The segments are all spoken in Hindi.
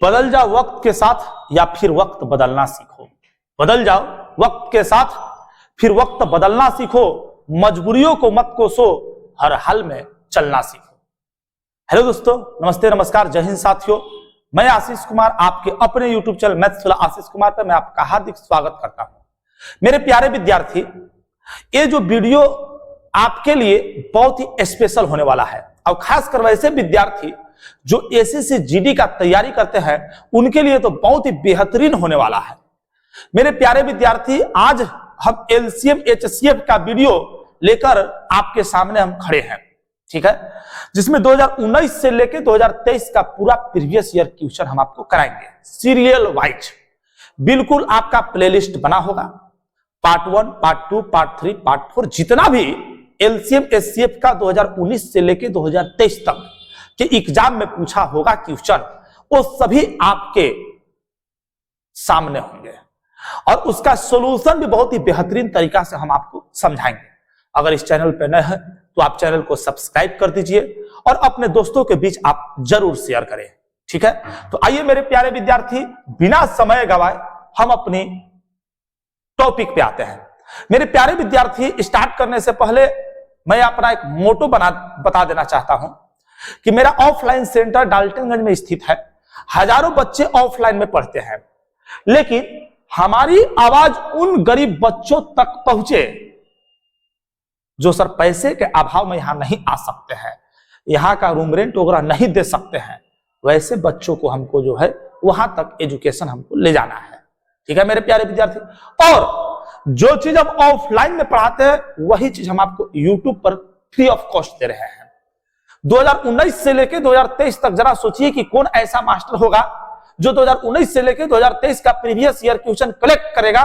बदल जाओ वक्त के साथ या फिर वक्त बदलना सीखो। बदल जाओ वक्त के साथ फिर वक्त बदलना सीखो, मजबूरियों को मत कोसो, हर हाल में चलना सीखो। हेलो दोस्तों, नमस्ते, नमस्कार, जय हिंद साथियों। मैं आशीष कुमार आपके अपने YouTube चैनल मैथ्स वाला आशीष कुमार पर मैं आपका हार्दिक स्वागत करता हूं। मेरे प्यारे विद्यार्थी, ये जो वीडियो आपके लिए बहुत ही स्पेशल होने वाला है और खासकर वैसे विद्यार्थी जो एसएससी जीडी का तैयारी करते हैं उनके लिए तो बहुत ही बेहतरीन होने वाला है। मेरे प्यारे विद्यार्थी, आज हम एलसीएम एचसीएफ का वीडियो लेकर आपके सामने हम खड़े हैं, ठीक है, जिसमें 2019 से लेकर 2023 का पूरा प्रीवियस ईयर क्वेश्चन हम आपको कराएंगे सीरियल वाइज। बिल्कुल आपका प्लेलिस्ट बना होगा, पार्ट 1, पार्ट 2, पार्ट 3, पार्ट 4, जितना भी एलसीएम एचसीएफ का 2019 से लेकर 2023 तक के एग्जाम में पूछा होगा क्वेश्चन, वो सभी आपके सामने होंगे और उसका सॉल्यूशन भी बहुत ही बेहतरीन तरीका से हम आपको समझाएंगे। अगर इस चैनल पर नए हैं तो आप चैनल को सब्सक्राइब कर दीजिए और अपने दोस्तों के बीच आप जरूर शेयर करें, ठीक है। तो आइए मेरे प्यारे विद्यार्थी, बिना समय गवाए हम अपनी टॉपिक पे आते हैं। मेरे प्यारे विद्यार्थी, स्टार्ट करने से पहले मैं अपना एक मोटो बता देना चाहता हूं कि मेरा ऑफलाइन सेंटर डाल्टनगंज में स्थित है। हजारों बच्चे ऑफलाइन में पढ़ते हैं, लेकिन हमारी आवाज उन गरीब बच्चों तक पहुंचे जो सर पैसे के अभाव में यहां नहीं आ सकते हैं, यहां का रूम रेंट वगैरह नहीं दे सकते हैं। वैसे बच्चों को हमको जो है वहां तक एजुकेशन हमको ले जाना है, ठीक है मेरे प्यारे विद्यार्थी। और जो चीज हम ऑफलाइन में पढ़ाते हैं वही चीज हम आपको यूट्यूब पर फ्री ऑफ कॉस्ट दे रहे हैं। 2019 से लेकर 2023 तक जरा सोचिए कि कौन ऐसा मास्टर होगा जो 2019 से लेकर 2023 का प्रीवियस ईयर क्वेश्चन कलेक्ट करेगा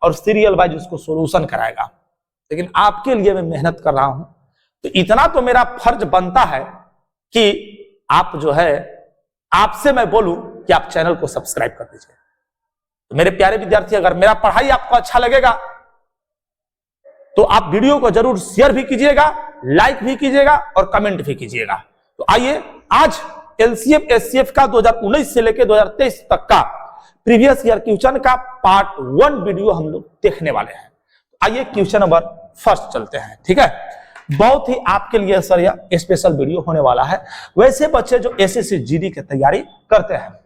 और सीरियल वाइज उसको सॉल्यूशन कराएगा। लेकिन आपके लिए मैं मेहनत कर रहा हूं, तो इतना तो मेरा फर्ज बनता है कि आप जो है, आपसे मैं बोलूं कि आप चैनल को सब्सक्राइब कर दीजिए। तो मेरे प्यारे विद्यार्थी, अगर मेरा पढ़ाई आपको अच्छा लगेगा तो आप वीडियो को जरूर शेयर भी कीजिएगा, लाइक भी कीजिएगा और कमेंट भी कीजिएगा। तो आइए आज एलसीएम एचसीएफ का 2019 से लेकर 2023 तक का प्रीवियस ईयर क्वेश्चन का पार्ट 1 वीडियो हम लोग देखने वाले हैं। आइए क्वेश्चन नंबर फर्स्ट चलते हैं, ठीक है। बहुत ही आपके लिए सर यह स्पेशल वीडियो होने वाला है। वैसे बच्चे जो एसएससी जीडी की तैयारी करते हैं,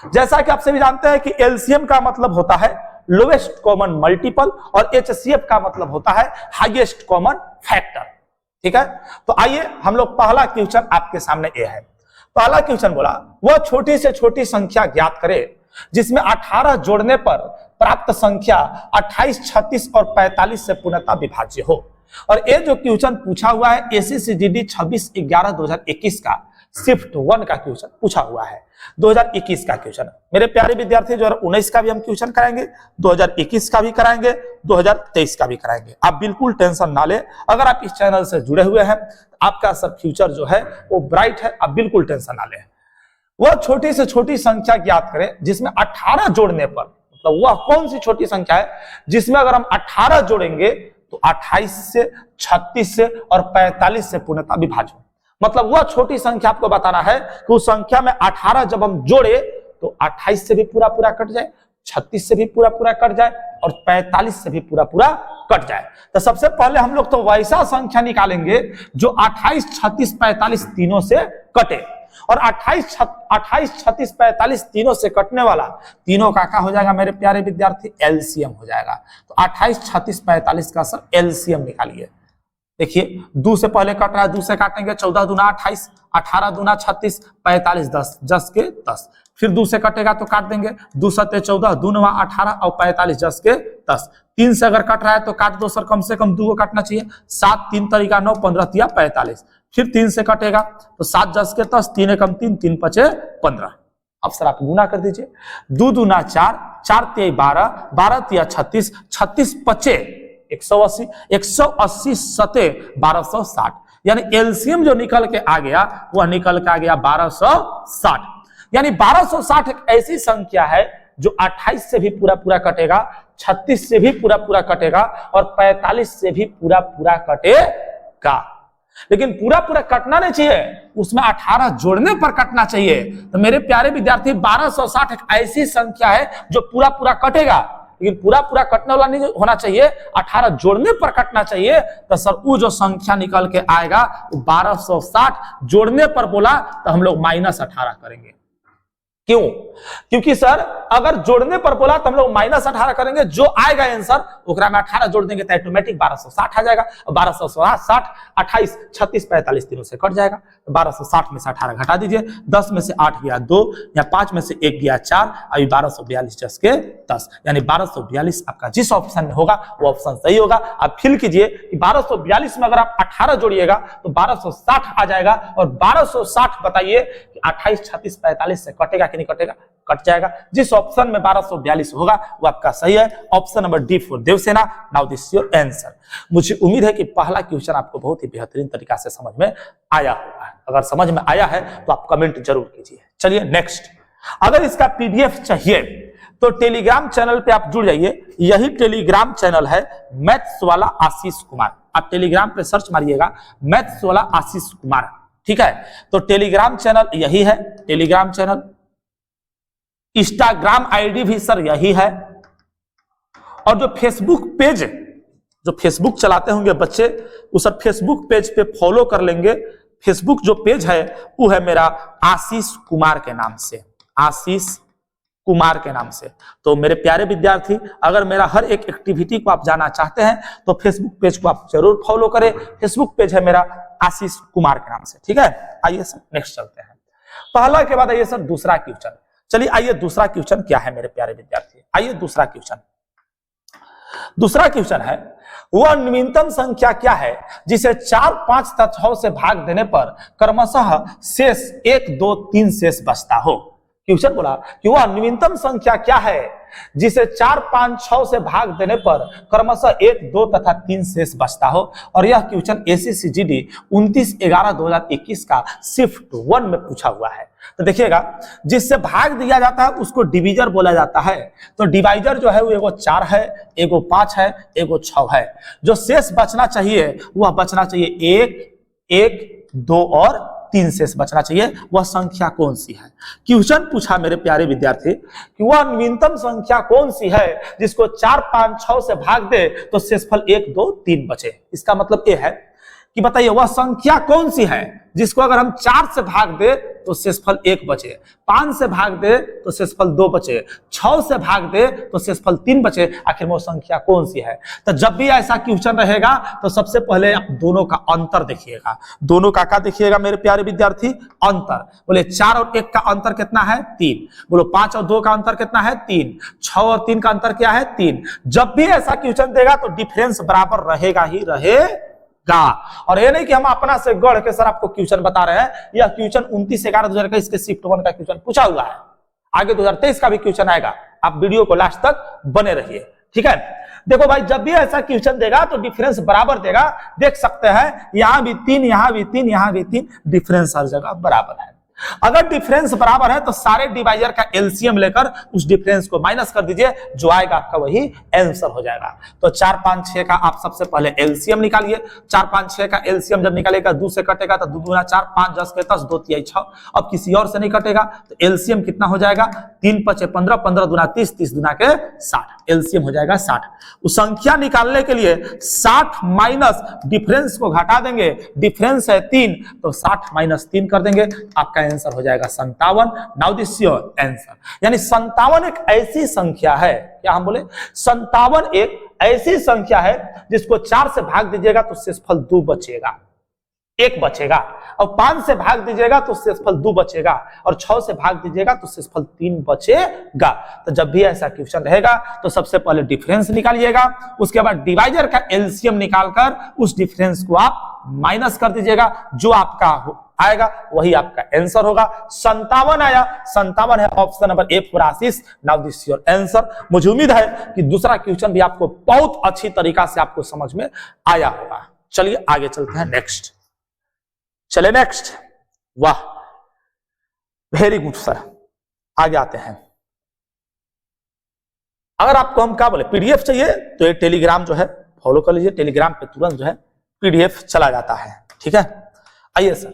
जैसा कि आप सभी जानते हैं कि एलसीएम का मतलब होता है लोवेस्ट कॉमन मल्टीपल और एचसीएफ का मतलब होता है हाईएस्ट कॉमन फैक्टर, ठीक है। तो आइए हम लोग पहला क्वेश्चन आपके सामने ये है। पहला क्वेश्चन बोला, वह छोटी से छोटी संख्या ज्ञात करे जिसमें 18 जोड़ने पर प्राप्त संख्या 28, 36 और 45 से पूर्णतः विभाज्य हो। और ये जो क्वेश्चन पूछा हुआ है एसएससी जीडी 26/11/2021 का शिफ्ट 1 का क्वेश्चन पूछा हुआ है। 2021 का क्वेश्चन मेरे प्यारे विद्यार्थी 2019 का भी हम क्वेश्चन कराएंगे, 2021 का भी कराएंगे, 2023 का भी कराएंगे। आप बिल्कुल टेंशन ना ले। अगर आप इस चैनल से जुड़े हुए हैं आपका सब फ्यूचर जो है वो ब्राइट है, आप बिल्कुल टेंशन ना ले। वह छोटी से छोटी संख्या ज्ञात करें जिसमें 18 जोड़ने पर, मतलब वह कौन सी छोटी संख्या है जिसमें अगर हम 18 जोड़ेंगे तो 28 से, 36 से और 45 से पूर्णतः विभाज्य हो। मतलब वह छोटी संख्या आपको बताना है कि उस संख्या में 18 जब हम जोड़े तो 28 से भी पूरा पूरा कट जाए, 36 से भी पूरा पूरा कट जाए और 45 से भी पूरा पूरा कट जाए। तो सबसे पहले हम लोग तो वैसा संख्या निकालेंगे जो 28, 36, 45 तीनों से कटे। और 28, 36, 45 तीनों से कटने वाला तीनों का क्या हो जाएगा मेरे प्यारे विद्यार्थी? एलसीएम हो जाएगा। तो 28, 36, 45 का सर एलसीएम निकालिए। देखिए 2 से पहले कट रहा है, 2 से काटेंगे 14 दूना 28, 18 दूना 36, 45 10, 10 के 10। फिर 2 से कटेगा तो काट देंगे, 2 सत्ते 14, 2 9 18 और 45 10 के 10। 3 से अगर कट रहा है तो काट दो सर, कम से कम 2 को काटना चाहिए। 7 3 तरीका 9, 15 तिया 45। फिर 3 से कटेगा तो 7 10 के 10, 3 एकम 3, 3 पचे 15। अब सर आप गुना कर दीजिए, 2 दूना 4, 4 तिया 12, 12 तिया 36, 36 पचे 180, 180 सते 1260। यानी एलसीएम जो निकल के आ गया वह निकल के आ गया 1260। यानी 1260 एक ऐसी संख्या है जो 28 से भी पूरा पूरा कटेगा, 36 से भी पूरा पूरा कटेगा और 45 से भी पूरा पूरा कटेगा। लेकिन पूरा पूरा कटना नहीं चाहिए, उसमें 18 जोड़ने पर कटना चाहिए। तो मेरे प्यारे विद्यार्थी 1260 एक ऐसी संख्या है जो पूरा पूरा कटेगा, लेकिन पूरा पूरा कटने वाला नहीं होना चाहिए, 18 जोड़ने पर कटना चाहिए। तो सर वो जो संख्या निकल के आएगा 1260 जोड़ने पर बोला तो हम लोग -18 करेंगे। क्यों? क्योंकि सर अगर जोड़ने पर बोला तो हम लोग -18 करेंगे, जो आएगा आंसर ओकरा में 18 जोड़ देंगे तो ऑटोमेटिक 1260 आ जाएगा। 1260 28 36 45 तीनों से कट जाएगा। 1260 में से 18 घटा दीजिए, 10 में से 8 गया 2, या 5 में से 1 गया 4, अभी 1242 10 के 10, यानी 1242 आपका जिस ऑप्शन में होगा वो ऑप्शन सही होगा। आप फील कीजिए कि 1242 में अगर आप 18 जोड़िएगा तो 1260 आ जाएगा, और 1260 बताइए कि 28 36 45 से कटेगा कि नहीं कटेगा? कट जाएगा। जिस ऑप्शन में 1242 होगा वो आपका सही है, option number D for Devasena. Now this your answer. मुझे उम्मीद है कि पहला क्वेश्चन आपको बहुत ही बेहतरीन तरीका से समझ में आया होगा। अगर समझ में आया है तो आप कमेंट जरूर कीजिए। चलिए नेक्स्ट, अगर इसका पीडीएफ चाहिए तो टेलीग्राम चैनल पे आप जुड़ जाइए। यही टेलीग्राम चैनल है मैथ्स वाला आशीष कुमार। आप टेलीग्राम पे सर्च मारिएगा मैथ्स वाला आशीष कुमार, ठीक है? तो टेलीग्राम चैनल यही है, टेलीग्राम चैनल। इंस्टाग्राम आईडी भी सर यही है, और जो फेसबुक पेज, जो फेसबुक चलाते होंगे बच्चे, उस फेसबुक पेज पे फॉलो कर लेंगे। फेसबुक जो पेज है वो है मेरा आशीष कुमार के नाम से, आशीष कुमार के नाम से। तो मेरे प्यारे विद्यार्थी, अगर मेरा हर एक एक्टिविटी को आप जानना चाहते हैं तो फेसबुक पेज को आप जरूर फॉलो करें। फेसबुक पेज है मेरा आशीष कुमार के नाम से, ठीक है? आइए सर नेक्स्ट चलते हैं। पहला के बाद आइए सर दूसरा क्वेश्चन। चलिए आइए दूसरा क्वेश्चन क्या है मेरे प्यारे विद्यार्थी। आइए दूसरा क्वेश्चन। दूसरा क्वेश्चन है वह न्यूनतम संख्या क्या है जिसे 4 5 तथा 6 से भाग देने पर क्रमशः शेष 1 2 3 शेष बचता हो। क्वेश्चन बोला कि वह न्यूनतम संख्या क्या है जिसे 4 5 6 से भाग देने पर क्रमशः 1 2 तथा 3 शेष बचता हो। और यह क्वेश्चन ACCGD 29/11/2021 का शिफ्ट 1 में पूछा हुआ है। तो देखिएगा, जिससे भाग दिया जाता है उसको डिवीजर बोला जाता है। तो डिवाइजर जो है वो एगो 4 है, एगो 5 है, एगो 6 है। जो शेष बचना चाहिए वह बचना चाहिए 1 2 और 3 शेष बचना चाहिए। वह संख्या कौन सी है? क्वेश्चन पूछा मेरे प्यारे विद्यार्थी कि वह न्यूनतम संख्या कौन सी है जिसको 4 5 6 से भाग दे तो शेषफल 1 2 3 बचे। इसका मतलब ये है कि बताइए वह संख्या कौन सी है जिसको अगर हम 4 से भाग दे तो शेषफल 1 बचे, 5 से भाग दे तो शेषफल 2 बचे, 6 से भाग दे तो शेषफल 3 बचे। आखिर वो संख्या कौन सी है? तो जब भी ऐसा क्वेश्चन रहेगा तो सबसे पहले आप दोनों का अंतर देखिएगा। दोनों का क्या देखिएगा मेरे प्यारे विद्यार्थी? अंतर। बोले 4 और 1 का अंतर कितना है? 3। बोलो 5 और 2 का अंतर कितना है? 3। 6 और 3 का अंतर क्या है? 3। जब भी ऐसा क्वेश्चन देगा तो डिफरेंस बराबर रहेगा ही रहेगा। और ये नहीं कि हम अपना से गढ़ के सर आपको क्वेश्चन बता रहे हैं। यह क्वेश्चन 29/11/2021 के शिफ्ट 1 का क्वेश्चन पूछा हुआ है। आगे 2023 का भी क्वेश्चन आएगा। आप वीडियो को लास्ट तक बने रहिए, ठीक है? देखो भाई, जब भी ऐसा क्वेश्चन देगा तो डिफरेंस बराबर देगा। देख सकते हैं यहां भी 3, यहां भी 3, यहां भी 3, डिफरेंस हर जगह बराबर है। अगर डिफरेंस बराबर है तो सारे डिवाइजर का एलसीएम लेकर उस डिफरेंस को माइनस कर दीजिए, जो आएगा आपका वही आंसर हो जाएगा। तो 4 5 6 का आप सबसे पहले एलसीएम निकालिए। 4 5 6 का एलसीएम जब निकालेगा 2 से कटेगा तो 2 दूना 4, 5 10 के 10, 2 3 6। अब किसी और से नहीं कटेगा तो एलसीएम कितना हो जाएगा? 3 5 15, 15 दूना 30, 30 दूना के 60। एलसीएम हो जाएगा 60। उस संख्या निकालने के लिए 60 माइनस डिफरेंस को घटा देंगे। डिफरेंस है 3 तो 60 माइनस 3 कर देंगे, आपका आंसर हो जाएगा 57। Now this your answer. यानी 57 एक ऐसी संख्या है, क्या हम बोले? 57 एक ऐसी संख्या है जिसको 4 से भाग दीजिएगा तो शेषफल 2 बचेगा, 1 बचेगा। और 5 से भाग दीजिएगा तो शेषफल 2 बचेगा, और 6 से भाग दीजिएगा तो शेषफल 3 बचेगा। तो जब भी ऐसा क्वेश्चन रहेगा तो सबसे पहले डिफरेंस निकालिएगा, उसके बाद डिवाइजर का एलसीएम निकालकर उस डिफरेंस को आप माइनस कर दीजिएगा। जो आपका आएगा वही आपका आंसर होगा। 57 आया, 57 है option number A for Ashish. Now this your answer. मुझे उम्मीद है कि दूसरा क्वेश्चन भी आपको बहुत अच्छी तरीका से आपको समझ में आया होगा। चलिए आगे चलते हैं नेक्स्ट। चले नेक्स्ट। वाह, वेरी गुड सर। आगे आते हैं। अगर आपको हम क्या बोले पीडीएफ चाहिए तो ये टेलीग्राम जो है फॉलो कर लीजिए। टेलीग्राम पे तुरंत जो है पीडीएफ चला जाता है। ठीक है, आइए सर,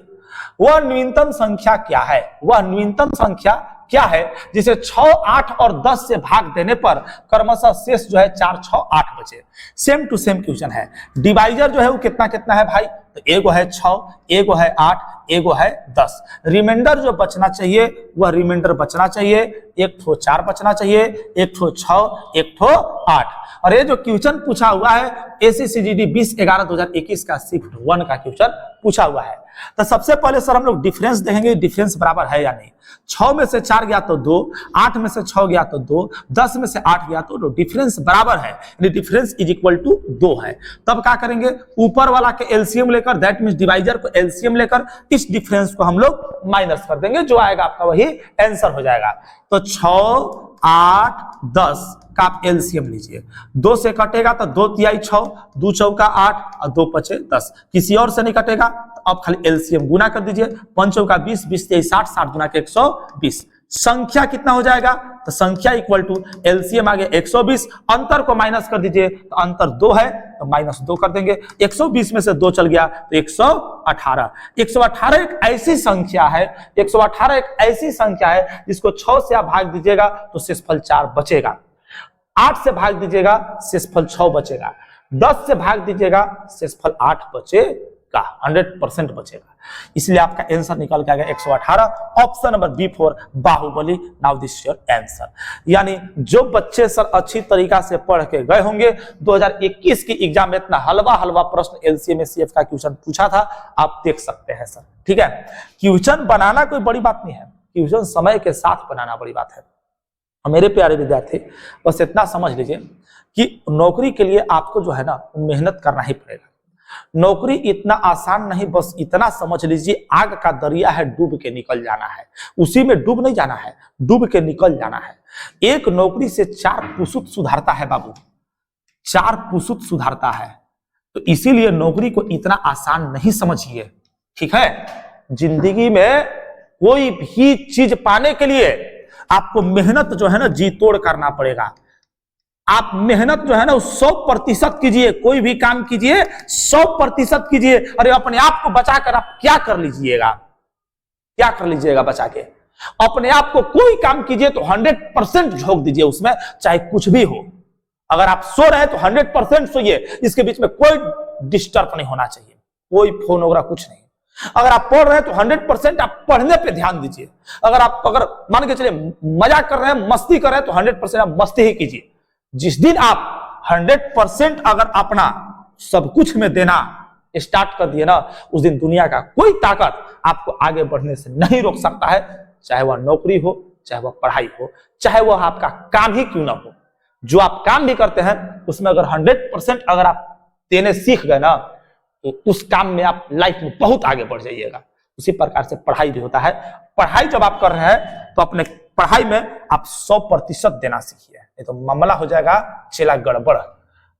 वह न्यूनतम संख्या क्या है, वह न्यूनतम संख्या क्या है जिसे 6, 8 और 10 से भाग देने पर क्रमशः शेष जो है 4, 6, 8 बचे। सेम टू सेम क्वेश्चन है। डिवाइजर जो है वो कितना कितना है भाई, तो एगो है 6, एगो है 8, एगो है 10। रिमाइंडर जो बचना चाहिए वह रिमाइंडर बचना चाहिए, एक ठो 4 बचना चाहिए, एक ठो 6, एक ठो 8। और ये जो क्वेश्चन पूछा हुआ है ACCGD 20/11/2021 का शिफ्ट 1 का क्वेश्चन पूछा हुआ है। तो सबसे पहले सर हम लोग डिफरेंस देखेंगे, डिफरेंस बराबर है या नहीं। 6 में से 4 गया तो 2, 8 में से 6 गया तो 2, 10 में से 8 गया तो 2। डिफरेंस बराबर है, यानी डिफरेंस इज इक्वल टू 2 है। तब क्या करेंगे, ऊपर वाला के एलसीएम लेकर, दैट मींस डिवाइजर को एलसीएम लेकर इस डिफरेंस को हम लोग माइनस कर देंगे, जो आएगा आपका वही आंसर हो जाएगा। तो 6, 8, 10 का आप एलसीएम लीजिए। 2 से कटेगा तो 2 तिहाई 6, 2 चौका 8 और 2 पचे 10। किसी और से नहीं कटेगा तो आप खाली एलसीएम गुना कर दीजिए। 5 चौका 20, 20 तिहाई 60, 60 गुना के 120। संख्या कितना हो जाएगा, तो संख्या इक्वल टू एलसीएम आगे 120, अंतर को माइनस कर दीजिए तो अंतर 2 है तो -2 कर देंगे। 120 में से 2 चल गया तो 118। 118 एक ऐसी संख्या है, 118 एक ऐसी संख्या है जिसको 6 से आप भाग दीजिएगा तो शेषफल 4 बचेगा, 8 से भाग दीजिएगा शेषफल 6 बचेगा, 10 से भाग दीजिएगा शेषफल 8 बचेगा, 100% बचेगा। इसलिए आपका आंसर निकल के आ गया 118, option number B4 Baahubali. Now this your answer. यानी जो बच्चे सर अच्छी तरीका से पढ़ के गए होंगे, 2021 की एग्जाम में इतना हलवा प्रश्न LCM SCF का क्वेश्चन पूछा था, आप देख सकते हैं सर। ठीक है, क्वेश्चन बनाना कोई बड़ी बात नहीं है, क्वेश्चन समय के साथ बनाना बड़ी बात है। मेरे प्यारे विद्यार्थी, बस इतना समझ लीजिए कि नौकरी के लिए आपको जो है ना मेहनत करना ही पड़ेगा। नौकरी इतना आसान नहीं, बस इतना समझ लीजिए आग का दरिया है, डूब के निकल जाना है। उसी में डूब नहीं जाना है, डूब के निकल जाना है। एक नौकरी से 4 पुसुत सुधारता है बाबू, 4 पुसुत सुधारता है। तो इसीलिए नौकरी को इतना आसान नहीं समझिए, ठीक है। जिंदगी में कोई भी चीज पाने के लिए आपको मेहनत जो है ना जी तोड़ करना पड़ेगा। आप मेहनत जो है ना 100% कीजिए, कोई भी काम कीजिए 100% कीजिए। अरे अपने आप को बचाकर आप क्या कर लीजिएगा, क्या कर लीजिएगा बचा के? अपने आप को कोई काम कीजिए तो 100% झोंक दीजिए उसमें, चाहे कुछ भी हो। अगर आप सो रहे हैं तो 100% सोइए, इसके बीच में कोई डिस्टर्ब नहीं होना चाहिए, कोई फोन वगैरह कुछ नहीं। अगर आप पढ़ रहे हैं तो 100% आप पढ़ने पे ध्यान दीजिए। अगर मान के चलिए मजाक कर रहे हैं, मस्ती कर रहे हैं तो 100% आप मस्ती ही कीजिए। जिस दिन आप 100% अगर अपना सब कुछ में देना स्टार्ट कर दिए ना, उस दिन दुनिया का कोई ताकत आपको आगे बढ़ने से नहीं रोक सकता है। चाहे वह नौकरी हो, चाहे वह पढ़ाई हो, चाहे वह आपका काम ही क्यों ना हो। जो आप काम भी करते हैं उसमें अगर 100% अगर आप देने सीख गए ना, तो उस काम में आप लाइफ में बहुत आगे बढ़ जाइएगा। उसी प्रकार से पढ़ाई भी होता है। पढ़ाई जब आप कर रहे हैं तो अपने पढ़ाई में आप 100% देना सीखिए, नहीं तो मामला हो जाएगा चेला गड़बड़।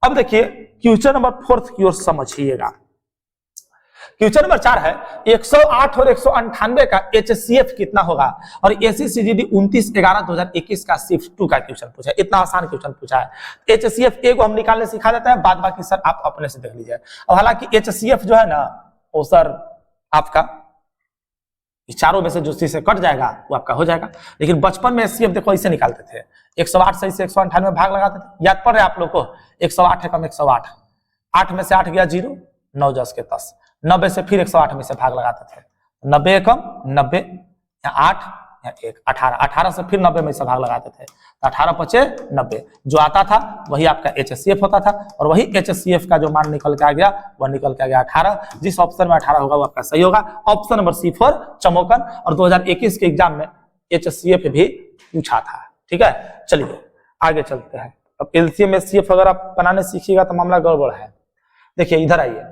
अब देखिए क्वेश्चन नंबर 4 की ओर समझिएगा। क्वेश्चन नंबर 4 है 108 और 198 का HCF कितना होगा। और ACCGD 29/11/2021 का शिफ्ट 2 का क्वेश्चन पूछा है। इतना आसान क्वेश्चन पूछा है। HCF को हम निकालने सिखा देते हैं, बाद बाकी सर आप अपने से देख लीजिए। अब हालांकि HCF जो है ना वो सर आपका चारों में से जो चीज से कट जाएगा वो आपका हो जाएगा। लेकिन बचपन में HCF देखो ऐसे निकालते थे, 108 सही से 198 भाग लगाते थे। याद पड़ रहा है आप लोग को? 108 है कम 108, 8 में से 8 गया 0, 9 10 के 10, 90 से फिर 108 में से भाग लगाते थे। 90 कम 90, 8 1 18, 18 से फिर 90 में से भाग लगाते थे, 18 पचे 90। जो आता था वही आपका HCF होता था, और वही HCF का जो मान निकल के आ गया वह निकल के आ गया 18। जिस ऑप्शन में 18 होगा वो आपका सही होगा। Option number C4 चमोकन। और 2021 के एग्जाम में HCF भी पूछा था। ठीक है, चलिए आगे चलते हैं। अब LCM SCF अगर आप बनाने सीखिएगा तो मामला गड़बड़ है। देखिए इधर आइए,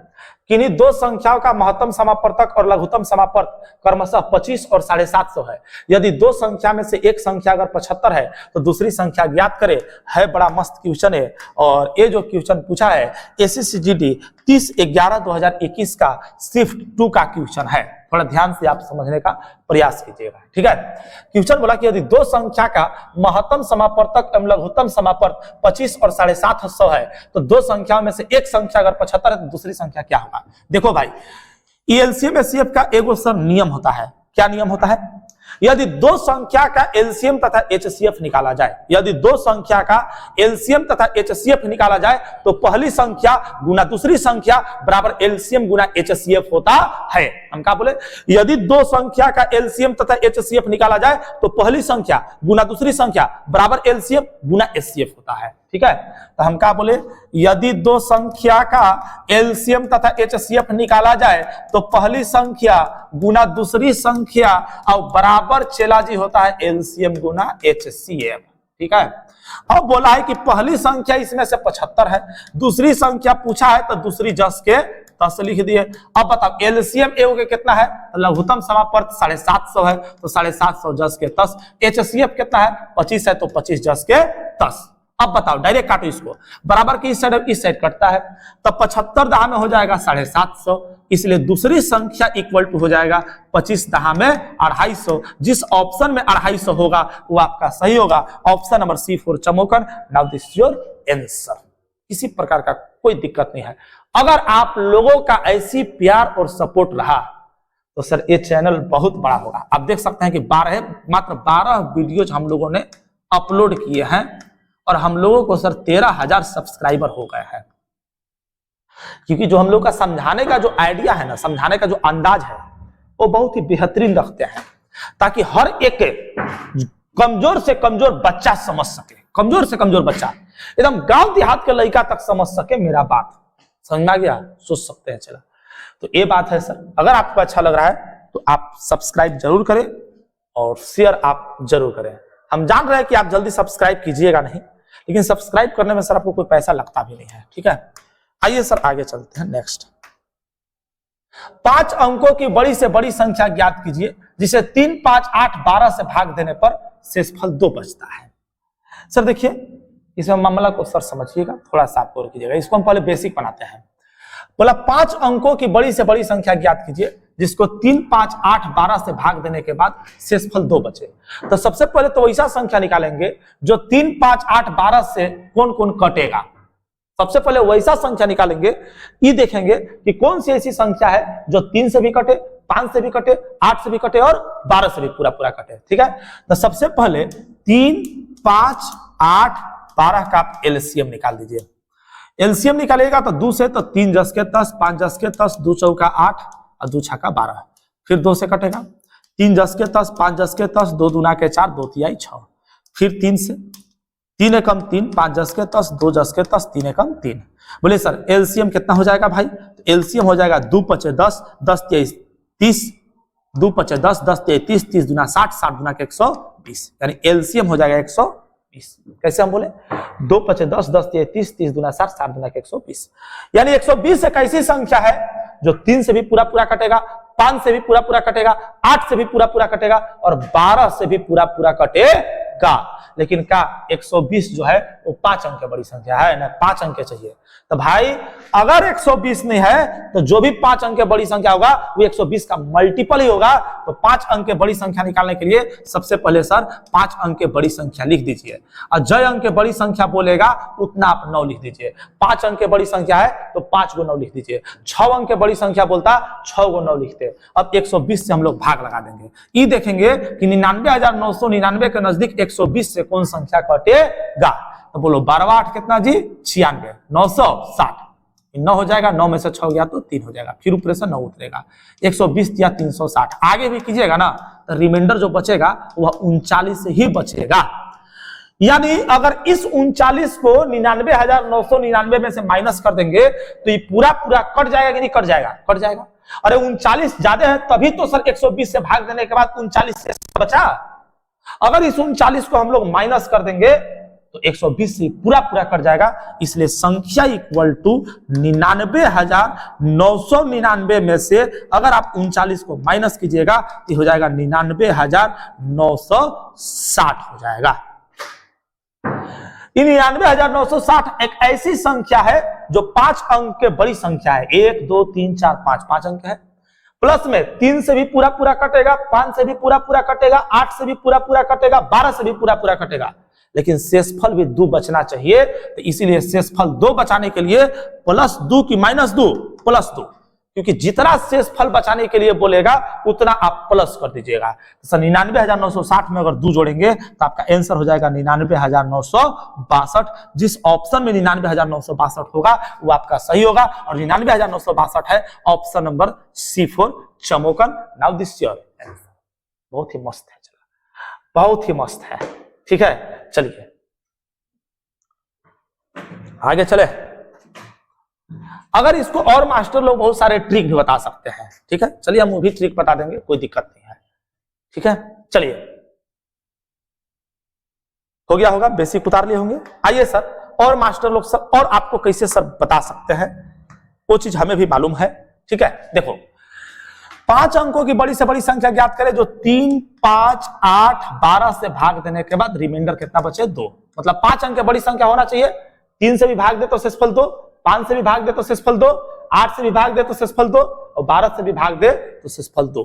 किन्हीं दो संख्याओं का महत्तम समापवर्तक और लघुत्तम समापवर्तक क्रमशः 25 और 750 है। यदि दो संख्या में से एक संख्या अगर 75 है तो दूसरी संख्या ज्ञात करे। है बड़ा मस्त क्वेश्चन है, और ये जो क्वेश्चन पूछा है ACCGD 30/11/2021 का शिफ्ट 2 का क्वेश्चन है। थोड़ा ध्यान से आप समझने का प्रयास कीजिएगा। ठीक है, क्वेश्चन बोला कि यदि दो संख्या का महत्तम समापवर्तक एवं लघुत्तम समापवर्तक 25 और 750 है तो दो संख्याओं में से एक संख्या अगर 75 है तो दूसरी संख्या क्या होगा। देखो भाई, ये एलसीएम एचसीएफ का एगो सर नियम होता है। क्या नियम होता है? यदि दो संख्या का एलसीएम तथा एचसीएफ निकाला जाए, यदि दो संख्या का एलसीएम तथा एचसीएफ निकाला जाए तो पहली संख्या गुना दूसरी संख्या बराबर एलसीएम गुना एचसीएफ होता है। हम क्या बोले? यदि दो संख्या का एलसीएम तथा एचसीएफ निकाला जाए तो पहली संख्या गुना दूसरी संख्या बराबर एलसीएम गुना एचसीएफ होता है। ठीक है, तो हम क्या बोले? यदि दो संख्या का एलसीएम तथा एचसीएफ निकाला जाए तो पहली संख्या गुना दूसरी संख्या और बराबर चेला जी होता है एलसीएम गुना एचसीएफ। ठीक है, अब बोला है कि पहली संख्या इसमें से 75 है, दूसरी संख्या पूछा है तो दूसरी जस के तस लिख दिए। अब बताओ एलसीएम एगो के कितना है? लघुत्तम समापर्त 750 है तो 750 जस के तस। एचसीएफ कितना है? 25 है तो 25 जस के तस। अब बताओ, डायरेक्ट काटो इसको, बराबर की इस साइड कटता है, तब 75 दहा में हो जाएगा 750, इसलिए दूसरी संख्या इक्वल टू हो जाएगा 25 दहा में 250। जिस ऑप्शन में 250 होगा वो आपका सही होगा। ऑप्शन नंबर C4 चमोकन। Now this is your answer. किसी प्रकार का कोई दिक्कत नहीं है। अगर आप लोगों का ऐसी प्यार और सपोर्ट रहा तो सर ये चैनल बहुत बड़ा होगा। आप देख सकते हैं कि मात्र 12 वीडियोज हम लोगों ने अपलोड किए हैं और हम लोगों को सर 13,000 सब्सक्राइबर हो गए हैं। क्योंकि जो हम लोग का समझाने का जो आइडिया है ना, समझाने का जो अंदाज है वो बहुत ही बेहतरीन रखते हैं, ताकि हर एक कमजोर से कमजोर बच्चा समझ सके। कमजोर से कमजोर बच्चा एकदम गांव देहात के लड़का तक समझ सके मेरा बात। समझ में आ गया? सोच सकते हैं। चला, तो ये बात है सर। अगर आपको अच्छा लग रहा है तो आप सब्सक्राइब जरूर करें और शेयर आप जरूर करें। हम जान रहे हैं कि आप जल्दी सब्सक्राइब कीजिएगा नहीं, लेकिन सब्सक्राइब करने में सर आपको कोई पैसा लगता भी नहीं है। ठीक है, आइए सर आगे चलते हैं। नेक्स्ट, 5 अंकों की बड़ी से बड़ी संख्या ज्ञात कीजिए जिसे 3, 5, 8, 12 से भाग देने पर शेषफल 2 बचता है। सर देखिए, इसमें मामला को सर समझिएगा, थोड़ा सा आप और कीजिएगा। इसको हम पहले बेसिक बनाते हैं। बोला 5 अंकों की बड़ी से बड़ी संख्या ज्ञात कीजिए जिसको 3, 5, 8, 12 से भाग देने के बाद शेषफल 2 बचे। तो सबसे पहले तो वैसा संख्या निकालेंगे जो 3, 5, 8, 12 से कौन कौन कटेगा। सबसे पहले वैसा संख्या निकालेंगे, ये देखेंगे कि कौन सी ऐसी संख्या है जो 3 से भी कटे, 5 से भी कटे, 8 से भी कटे और 12 से भी पूरा पूरा कटे। ठीक है, तो सबसे पहले 3, 5, 8, 12 का एलसीएम निकाल दीजिए। एलसीएम निकालेगा तो 2 से तो 3 जस के 10, 5 जस के 10, 2 चौका 8 और 2 छक्का 12। फिर 2 से कटेगा, 3 जस के 10, 5 जस के 10, 2 दूना के 4, 2 तिहाई 6। फिर 3 से, 3 एकम 3, 5 जस के 10, 2 जस के 10, 3 एकम 3। बोले सर एलसीएम कितना हो जाएगा भाई? तो एलसीएम हो जाएगा 2 पचे 10, 10 23 30, 2 पचे 10, 10 23 30 दूना 60, 60 दूना के 120, यानी एलसीएम हो जाएगा 120। कैसे हम बोले? 2 पचे 10, 10 23 30 दूना 60, 60 दूना के 120, यानी 120 एक ऐसी संख्या है जो 3 से भी पूरा पूरा कटेगा, 5 से भी पूरा पूरा कटेगा, 8 से भी पूरा पूरा कटेगा और 12 से भी पूरा पूरा कटेगा। लेकिन क्या 120 जो है वो 5 अंक की बड़ी संख्या है ना, 5 अंक चाहिए। तो भाई अगर 120 नहीं है तो जो भी 5 अंक की बड़ी संख्या होगा वो 120 का मल्टीपल ही होगा। तो 5 अंक की बड़ी संख्या निकालने के लिए सबसे पहले सर 5 अंक की बड़ी संख्या लिख दीजिए और जय अंक की बड़ी संख्या बोलेगा उतना आप 9 लिख दीजिए। 5 अंक की बड़ी संख्या है तो 5 को 9 लिख दीजिए। 6 अंक की बड़ी संख्या बोलता 6 को 9 लिखते। अब 120 से हम लोग भाग लगा देंगे। ये देखेंगे कि 99,999 के नजदीक 120 से कौन संख्या कटेगा। तो बोलो 12 8 कितना जी? 96, 960। 9 हो जाएगा, 9 में से 6 गया तो 3 हो जाएगा, फिर ऊपर से 9 उतरेगा। 120 या 360 आगे भी कीजिएगा ना तो रिमाइंडर जो बचेगा वह 39 से ही बचेगा। यानी अगर इस 39 को 99,999 में से माइनस कर देंगे तो ये पूरा पूरा कट जाएगा कि नहीं कट जाएगा? कट जाएगा। अरे 39 ज्यादा है तभी तो सर 120 से भाग देने के बाद 39 से बचा। अगर इस 39 को हम लोग माइनस कर देंगे तो 120 से पूरा पूरा कट जाएगा। इसलिए संख्या इक्वल टू 99,999 में से अगर आप 39 को माइनस कीजिएगा तो हो जाएगा 99,960 हो जाएगा। 99,960 एक ऐसी संख्या है जो 5 अंक के बड़ी संख्या है। 1 2 3 4 5 अंक है। प्लस में 3 से भी पूरा पूरा कटेगा, 5 से भी पूरा पूरा कटेगा, 8 से भी पूरा पूरा कटेगा, 12 से भी पूरा पूरा कटेगा। लेकिन शेषफल भी 2 बचना चाहिए। तो इसीलिए शेषफल 2 बचाने के लिए +2 की -2 +2 क्योंकि जितना शेष फल बचाने के लिए बोलेगा उतना आप प्लस कर दीजिएगा। तो 99,960 में अगर 2 जोड़ेंगे तो आपका आंसर हो जाएगा 99,962। जिस ऑप्शन में 99,962 होगा वो आपका सही होगा और 99,962 है ऑप्शन नंबर C4 चमोकन। Now this your answer. बहुत ही मस्त है, चला बहुत ही मस्त है। ठीक है, चलिए आगे चले। अगर इसको और मास्टर लोग बहुत सारे ट्रिक भी बता सकते हैं, ठीक है, चलिए हम वो भी ट्रिक बता देंगे, कोई दिक्कत नहीं है। ठीक है, चलिए हो गया होगा, बेसिक उतार लिए होंगे। आइए सर, और मास्टर लोग सर और आपको कैसे सर बता सकते हैं वो चीज हमें भी मालूम है। ठीक है, देखो 5 अंकों की बड़ी से बड़ी संख्या ज्ञात करें जो 3, 5, 8, 12 से भाग देने के बाद रिमाइंडर कितना बचे 2। मतलब 5 अंक की बड़ी संख्या होना चाहिए, 3 से भी भाग दे तो शेषफल 2, 5 से भी भाग दे तो शेषफल 2, 8 से भी भाग दे तो शेषफल 2 और 12 से भी भाग दे तो शेषफल 2।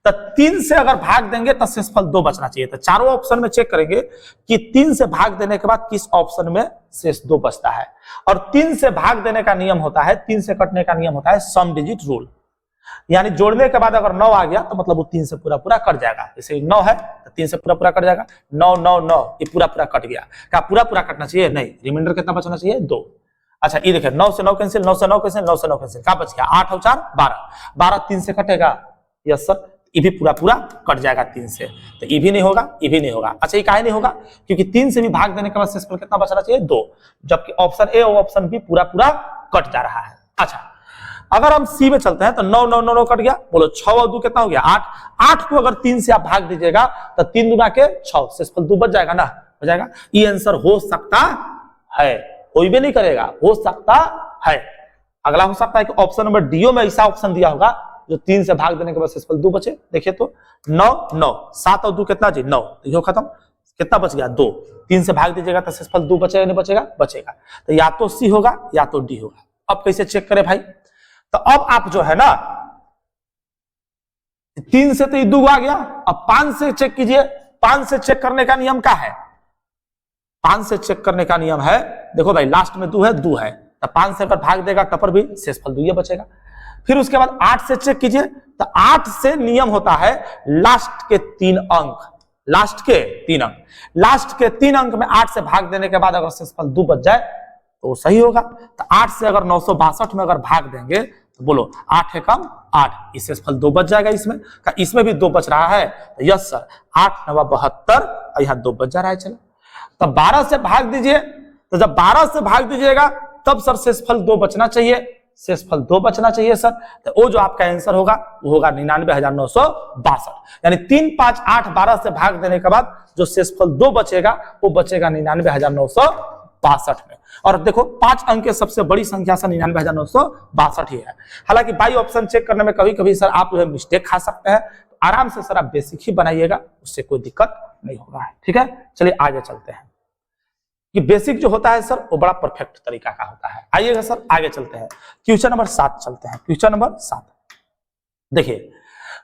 तो 3 से अगर भाग देंगे तो शेषफल 2 बचना चाहिए। तो चारों ऑप्शन में चेक करेंगे कि 3 से भाग देने के बाद किस ऑप्शन में शेष 2 बचता है। और 3 से भाग देने का नियम होता है, 3 से कटने का नियम होता है सम डिजिट रूल, यानी जोड़ने के बाद अगर 9 आ गया तो मतलब वो 3 से पूरा पूरा कट जाएगा। जैसे 9 है तो 3 से पूरा पूरा कट जाएगा, 9 9 9 ये पूरा पूरा कट गया। क्या पूरा पूरा कटना चाहिए? नहीं, रिमाइंडर कितना बचना चाहिए 2। अच्छा ये देखिए 9 से 9 कैंसिल, 9 से 9 कैंसिल, 9 से 9 कैंसिल, क्या बच गया 8 और 4 12, 12 3 से कटेगा, यस सर, ये भी पूरा पूरा कट जाएगा 3 से। तो ये भी नहीं होगा, ये भी नहीं होगा। अच्छा ये काहे नहीं होगा? क्योंकि 3 से भी भाग देने के बाद शेषफल कितना बचना चाहिए 2, जबकि ऑप्शन ए और ऑप्शन बी पूरा पूरा कट जा रहा है। अच्छा अगर हम सी में चलते हैं तो 9 9 9 9 कट गया, बोलो 6 और 2 कितना हो गया 8, 8 को अगर 3 से आप भाग दीजिएगा तो 3 दूना के 6, शेषफल 2 बच जाएगा ना, हो जाएगा। ये आंसर हो सकता है, कोई भी नहीं करेगा, हो सकता है। अगला हो सकता है कि ऑप्शन नंबर डी में ऐसा ऑप्शन दिया होगा जो 3 से भाग देने के बाद शेषफल 2 बचे। देखिए तो 9 9 7 और 2 कितना जी 9, तो खत्म, कितना बच गया 2, 3 से भाग दीजिएगा तो शेषफल 2 बचेगा नहीं बचेगा? बचेगा। तो या तो सी होगा या तो डी होगा। अब कैसे चेक करें भाई? तो अब आप जो है ना 3 से तो ये 2 आ गया, अब 5 से चेक कीजिए। 5 से चेक करने का नियम क्या है? 5 से चेक करने का नियम है, देखो भाई लास्ट में 2 है, 2 है तो 5 से अगर भाग देगा टपर भी शेषफल 2 बचेगा। फिर उसके बाद 8 से चेक कीजिए, तो 8 से नियम होता है लास्ट के 3 अंक, लास्ट के 3 अंक, लास्ट के 3 अंक में 8 से भाग देने के बाद अगर शेषफल 2 बच जाए तो सही होगा। तो 8 से अगर 962 में अगर भाग देंगे तो बोलो 8 है कम 8, इस शेषफल 2 बच जाएगा। इसमें भी 2 बच रहा है, तो यस सर 8 9 72, यहाँ 2 बच जा रहा है। चलो तो 12 से भाग दीजिए, तो जब 12 से भाग दीजिएगा तब सर शेषफल 2 बचना चाहिए, शेषफल 2 बचना चाहिए सर। तो वो जो आपका आंसर होगा वो होगा 99,962, यानी 3 5 8 12 से भाग देने के बाद जो शेषफल 2 बचेगा वो बचेगा 99,962 में। और देखो 5 अंक के सबसे बड़ी संख्या सर 99,962 ही है। हालांकि बाई ऑप्शन चेक करने में कभी कभी सर आप जो है मिस्टेक खा सकते हैं, तो आराम से सर आप बेसिक ही बनाइएगा, उससे कोई दिक्कत नहीं होगा। ठीक है, चलिए आगे चलते हैं कि बेसिक जो होता है सर वो बड़ा परफेक्ट तरीका का होता है। आइएगा सर आगे चलते हैं, क्वेश्चन नंबर 7 चलते हैं। क्वेश्चन नंबर 7 देखिए,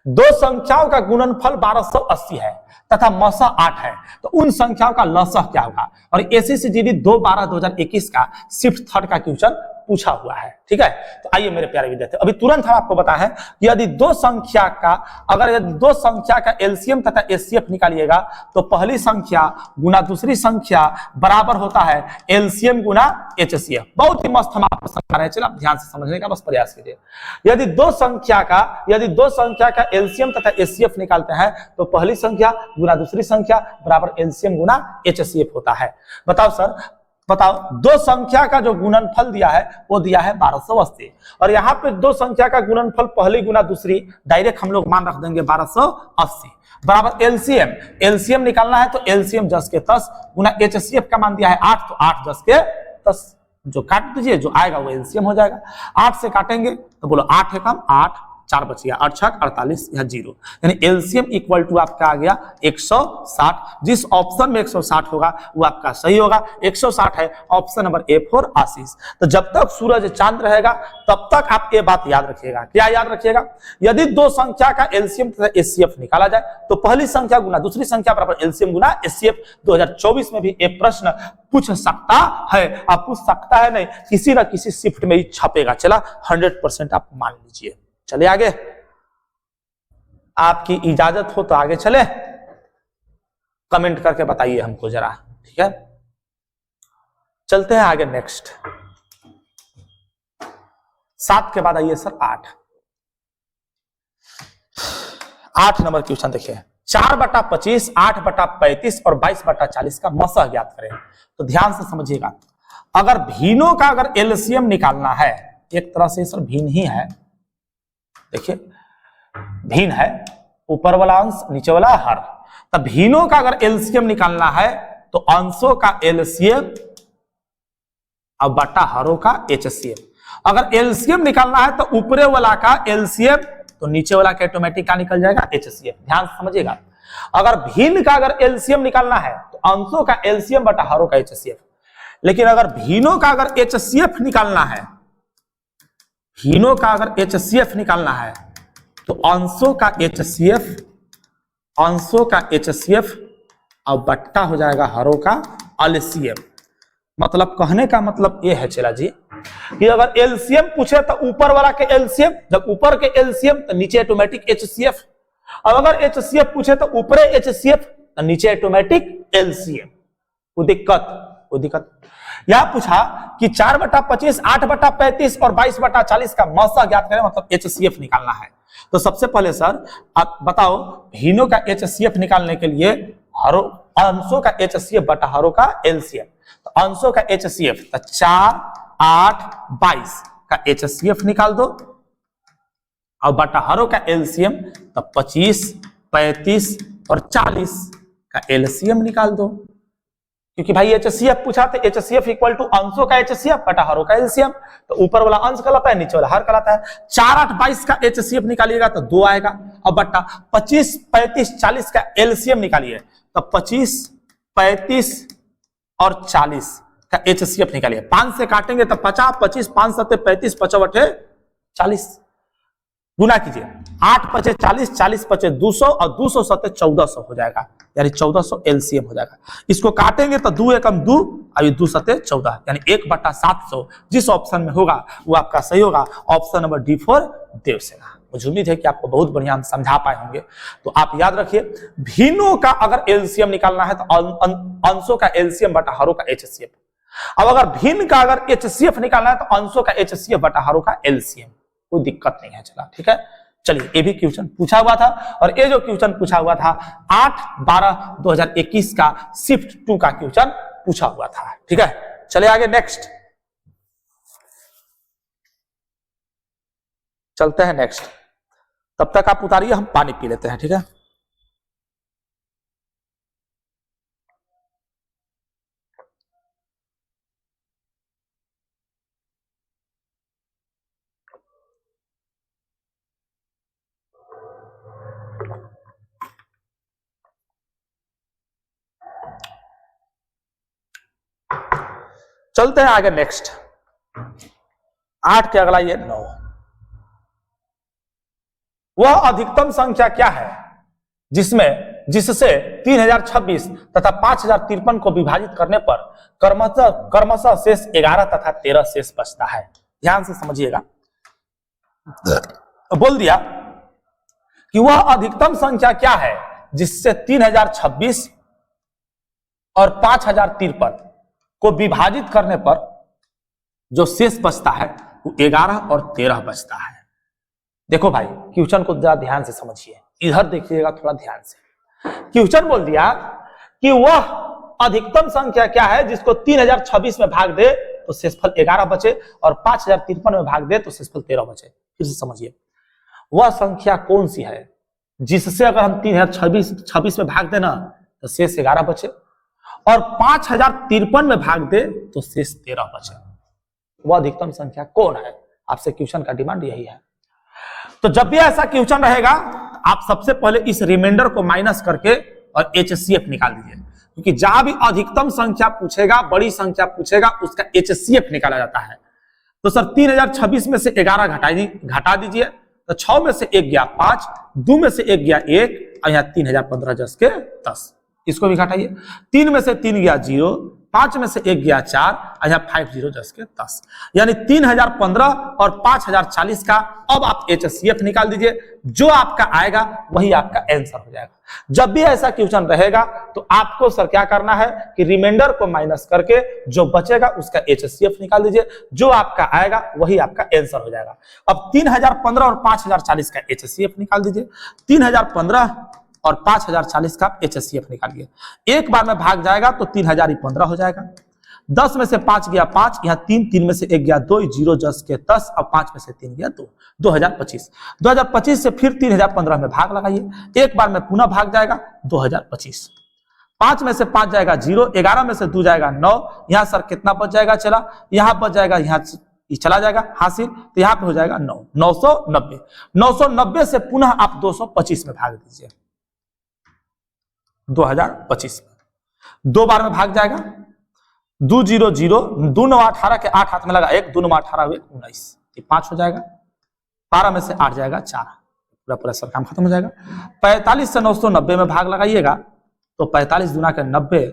2 संख्याओं का गुणनफल 1280 है तथा मसह 8 है, तो उन संख्याओं का लसह क्या होगा? और एसएससीजीडी 2/12/2021 का शिफ्ट थर्ड का क्वेश्चन पूछा हुआ है। ठीक है, तो आइए मेरे प्यारे विद्यार्थी, अभी तुरंत हम आपको बताएं कि यदि 2 संख्या का एलसीएम तथा एचसीएफ निकालिएगा तो पहली संख्या गुना दूसरी संख्या बराबर होता है एलसीएम गुना एचसीएफ। बहुत ही मस्त हम आपको समझा रहे हैं, चलिए आप ध्यान से समझने का बस प्रयास कीजिए। यदि दो संख्या का एलसीएम तथा एचसीएफ निकालते हैं तो पहली संख्या गुना दूसरी संख्या बराबर एलसीएम गुना एचसीएफ होता है। बताओ सर, बताओ 2 संख्या का जो गुणनफल दिया है वो दिया है 1280, और यहाँ पे 2 संख्या का गुणनफल पहली गुना दूसरी डायरेक्ट हम लोग मान रख देंगे 1280 बराबर एलसीएम निकालना है तो एलसीएम 10 के 10 गुना एचसीएफ का मान दिया है 8, तो 8 10 के 10, जो काट दीजिए जो आएगा वो एलसीएम हो जाएगा। 8 से काटेंगे तो बोलो 8 है कम 8, 4 बच गया, 8 छक 48, यह 0, यानी एलसीएम इक्वल टू आपका आ गया 160। जिस ऑप्शन में 160 होगा वो आपका सही होगा। 160 है ऑप्शन नंबर ए फॉर आशीष। तो जब तक सूरज चांद रहेगा तब तक आप ये बात याद रखिएगा। क्या याद रखिएगा? यदि दो संख्या का एलसीएम तथा एचसीएफ निकाला जाए तो पहली संख्या गुना दूसरी संख्या बराबर एलसीएम गुना एचसीएफ। 2024 में भी एक प्रश्न पूछ सकता है, आप पूछ सकता है नहीं, किसी ना किसी शिफ्ट में ही छपेगा। चला 100% आप मान लीजिए। चले आगे, आपकी इजाजत हो तो आगे चले, कमेंट करके बताइए हमको जरा, ठीक है। चलते हैं आगे नेक्स्ट। 7 के बाद आइए सर 8 नंबर क्वेश्चन देखिए। 4/25, 8/35 और 22/40 का मसह ज्ञात करें। तो ध्यान से समझिएगा, अगर भिन्नों का अगर एलसीएम निकालना है, एक तरह से सर भिन्न ही है, देखिए भिन्न है, ऊपर वाला अंश नीचे वाला हर। तब भिन्नों का अगर एलसीएम निकालना है तो अंशों का एलसीएम और बटा हरों का एचसीएफ। अगर एलसीएम निकालना है तो ऊपरे वाला का एलसीएम तो नीचे वाला का ऑटोमेटिक का निकल जाएगा एचसीएफ। ध्यान से समझिएगा, अगर भिन्न का अगर एलसीएम निकालना है तो अंशों का एलसीएम बटा हरों का एचसीएफ। लेकिन अगर भिन्नों का अगर एचसीएफ निकालना है, भिन्नों का अगर एचसीएफ निकालना है तो अंशों का एचसीएफ और बट्टा हो जाएगा हरों का एलसीएम। मतलब कहने का मतलब ये है चला जी कि अगर एलसीएम पूछे तो ऊपर वाला के एलसीएम, जब ऊपर के एलसीएम तो नीचे ऑटोमेटिक एचसीएफ, और अगर एचसीएफ पूछे तो ऊपरे एचसीएफ तो नीचे ऑटोमेटिक एलसीएम। वो दिक्कत यहां पूछा कि 4/25, 8/35 और 22/40 का मौसा ज्ञात करें, मतलब एचसीएफ निकालना है। तो सबसे पहले सर आप बताओ, भिन्नों का एचसीएफ निकालने के लिए हरों अंशों का एचसीएफ बटा हरों का एलसीएम। तो अंशों का एचसीएफ तो 4, 8, 22 का एचसीएफ निकाल दो, और बटा हरों का एलसीएम तो 25, 35 और 40 का एलसीएम निकाल दो। क्योंकि भाई एचसीएफ पूछा तो एचसीएफ इक्वल टू अंशों का एचसीएफ बटा हरों का एलसीएम। तो ऊपर वाला अंश कहलाता है, नीचे वाला हर कहलाता है। 4, 8, 22 का एचसीएफ निकालिएगा तो 2 आएगा, और बटा 25, 35, 40 का एलसीएम निकालिए तो 25, 35 और 40 का एचसीएफ निकालिए। 5 से काटेंगे तो 50, 25, 5 7 35, 55 40 गुना कीजिए। 8 5 40, 40 5 200 और 200 7 1400 हो जाएगा, यानी 1400 एलसीएम हो जाएगा। इसको काटेंगे तो 2 एकम 2 और 2 7 14, यानी 1/700 जिस ऑप्शन में होगा वो आपका सही होगा। Option number D for Devasena. मुझे उम्मीद है कि आपको बहुत बढ़िया हम समझा पाए होंगे। तो आप याद रखिए, भिन्नों का अगर एलसीएम निकालना है तो अंशों का एलसीएम बटा हरों का एचसीएफ। अब अगर भिन्न का अगर एचसीएफ निकालना है तो अंशों का एचसीएफ बटा हरों का एलसीएम। कोई दिक्कत नहीं है, चला ठीक है। चलिए, ये भी क्वेश्चन पूछा हुआ था, और ये जो क्वेश्चन पूछा हुआ था 8/12/2021 का शिफ्ट 2 का क्वेश्चन पूछा हुआ था, ठीक है। चले आगे नेक्स्ट, चलते हैं नेक्स्ट। तब तक आप उतारिए, हम पानी पी लेते हैं, ठीक है। चलते हैं आगे नेक्स्ट। 8 के अगला ये 9। वह अधिकतम संख्या क्या है जिससे 3026 तथा 5053 को विभाजित करने पर क्रमशः शेष 11 तथा 13 शेष बचता है। ध्यान से समझिएगा, बोल दिया कि वह अधिकतम संख्या क्या है जिससे 3026 और 5053 को विभाजित करने पर जो शेष बचता है वो 11 और 13 बचता है। देखो भाई, क्वेश्चन को जरा ध्यान से समझिए, इधर देखिएगा थोड़ा ध्यान से। क्वेश्चन बोल दिया कि वह अधिकतम संख्या क्या है जिसको 3026 में भाग दे तो शेषफल 11 बचे, और 5053 में भाग दे तो शेषफल 13 बचे। फिर से समझिए, वह संख्या कौन सी है जिससे अगर हम 3026 में भाग देना तो शेष 11 बचे, और 5053 में भाग दे तो शेष 13 बचे। वह अधिकतम संख्या कौन है? आपसे क्वेश्चन का डिमांड यही है। तो जब भी ऐसा क्वेश्चन रहेगा आप सबसे पहले इस रिमाइंडर को माइनस करके और HCF निकाल दीजिए, क्योंकि जहां भी अधिकतम संख्या पूछेगा, बड़ी संख्या पूछेगा, उसका HCF निकाला जाता है। तो सर 3026 में से 11 घटा दीजिए, तो 6 में से 1 गया 5, 2 में से 1 गया 1, और यहाँ 3015 जस के 10, इसको भी घटाइए। 3 में से 3 गया 0, 5 में से 1 गया 4, और यहाँ 50 जस के 10, यानी 3015 और 5040 का अब आप HCF निकाल दीजिए। जो आपका आएगा वही आपका आंसर हो जाएगा। जब भी ऐसा क्वेश्चन रहेगा तो आपको सर क्या करना है कि रिमाइंडर को माइनस करके जो बचेगा उसका HCF निकाल दीजिए, जो आपका आएगा वही आपका आंसर हो जाएगा। अब 3015 और 5040 का HCF निकाल दीजिए। 3015 और 5040 का HCF निकालिए, एक बार में भाग जाएगा तो 3015 हो जाएगा। 10 में से 5 गया 5, यहाँ 3 में से 1 गया 2, 0 10 के 10, अब 5 में से 3 गया 2, 2025। 2025 से फिर 3015 में भाग लगाइए, एक बार में पुनः भाग जाएगा 2025। 5 में से 5 जाएगा 0, 11 में से 2 जाएगा 9, यहाँ सर कितना बच जाएगा, चला यहाँ बच जाएगा, यहाँ चला जाएगा हासिल, तो यहाँ पे हो जाएगा 9, 990। 990 से पुनः आप 225 में भाग दीजिए, 2025 में 2 बार में भाग जाएगा। 2 0 0, 2 9 18 के 8 हाथ में लगा 1, 2 9 18 हुए 19, ये 5 हो जाएगा। 12 में से 8 जाएगा 4, पूरा पूरा सर काम खत्म हो जाएगा। 45 से 990 में भाग लगाइएगा तो 45 दूना के 90,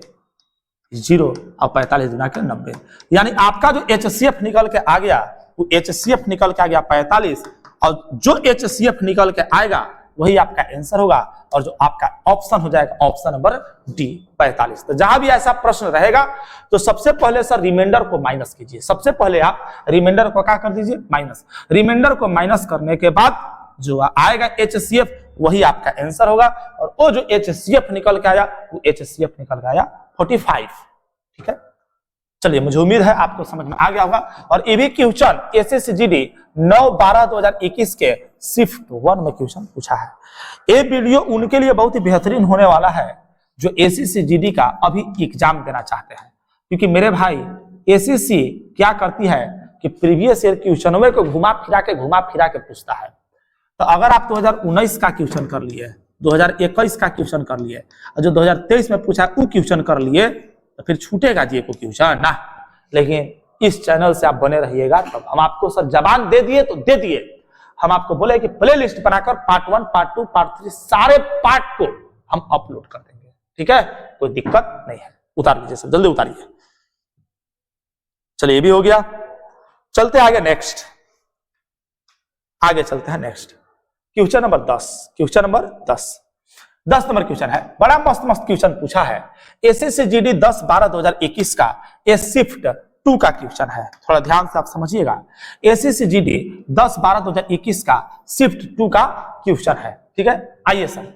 0 और 45 दूना के 90, यानी आपका जो HCF निकल के आ गया वो HCF निकल के आ गया 45, और जो HCF निकल के आएगा वही आपका आंसर होगा, और जो आपका ऑप्शन हो जाएगा ऑप्शन नंबर डी 45। तो जहां भी ऐसा प्रश्न रहेगा तो सबसे पहले सर रिमाइंडर को माइनस कीजिए। सबसे पहले आप रिमाइंडर को क्या कर दीजिए, माइनस। रिमाइंडर को माइनस करने के बाद जो आएगा HCF वही आपका आंसर होगा, और वो जो HCF निकल के आया वो HCF निकल के आया 45। ठीक है, चलिए मुझे उम्मीद है आपको समझ में आ गया होगा। और ये भी क्वेश्चन SSGD 9/12/2021 के शिफ्ट 1 में क्वेश्चन पूछा है। ये वीडियो उनके लिए बहुत ही बेहतरीन होने वाला है जो SSGD का अभी एग्जाम देना चाहते हैं, क्योंकि मेरे भाई SSC क्या करती है कि प्रीवियस ईयर क्वेश्चनों को घुमा फिरा के पूछता है। तो अगर आप 2019 का क्वेश्चन कर लिए, 2021 का क्वेश्चन कर लिए, और जो 2023 में पूछा वो क्वेश्चन कर लिए, तो फिर छूटेगा जी को क्वेश्चन ना। लेकिन इस चैनल से आप बने रहिएगा, तब हम आपको सर जबान दे दिए तो दे दिए। हम आपको बोले कि प्ले लिस्ट बनाकर पार्ट 1, पार्ट 2, पार्ट 3 सारे पार्ट को हम अपलोड कर देंगे। ठीक है, कोई दिक्कत नहीं है। उतार लीजिए सर, जल्दी उतारिए। चलिए ये भी हो गया, चलते आगे नेक्स्ट, आगे चलते हैं next question number 10। Question number 10 number question है, बड़ा मस्त क्वेश्चन पूछा है। SSGD 10/12/2021 का ये शिफ्ट 2 का क्वेश्चन है, थोड़ा ध्यान से आप समझिएगा। SSGD 10/12/2021 का शिफ्ट 2 का क्वेश्चन है। ठीक है, आइए सर।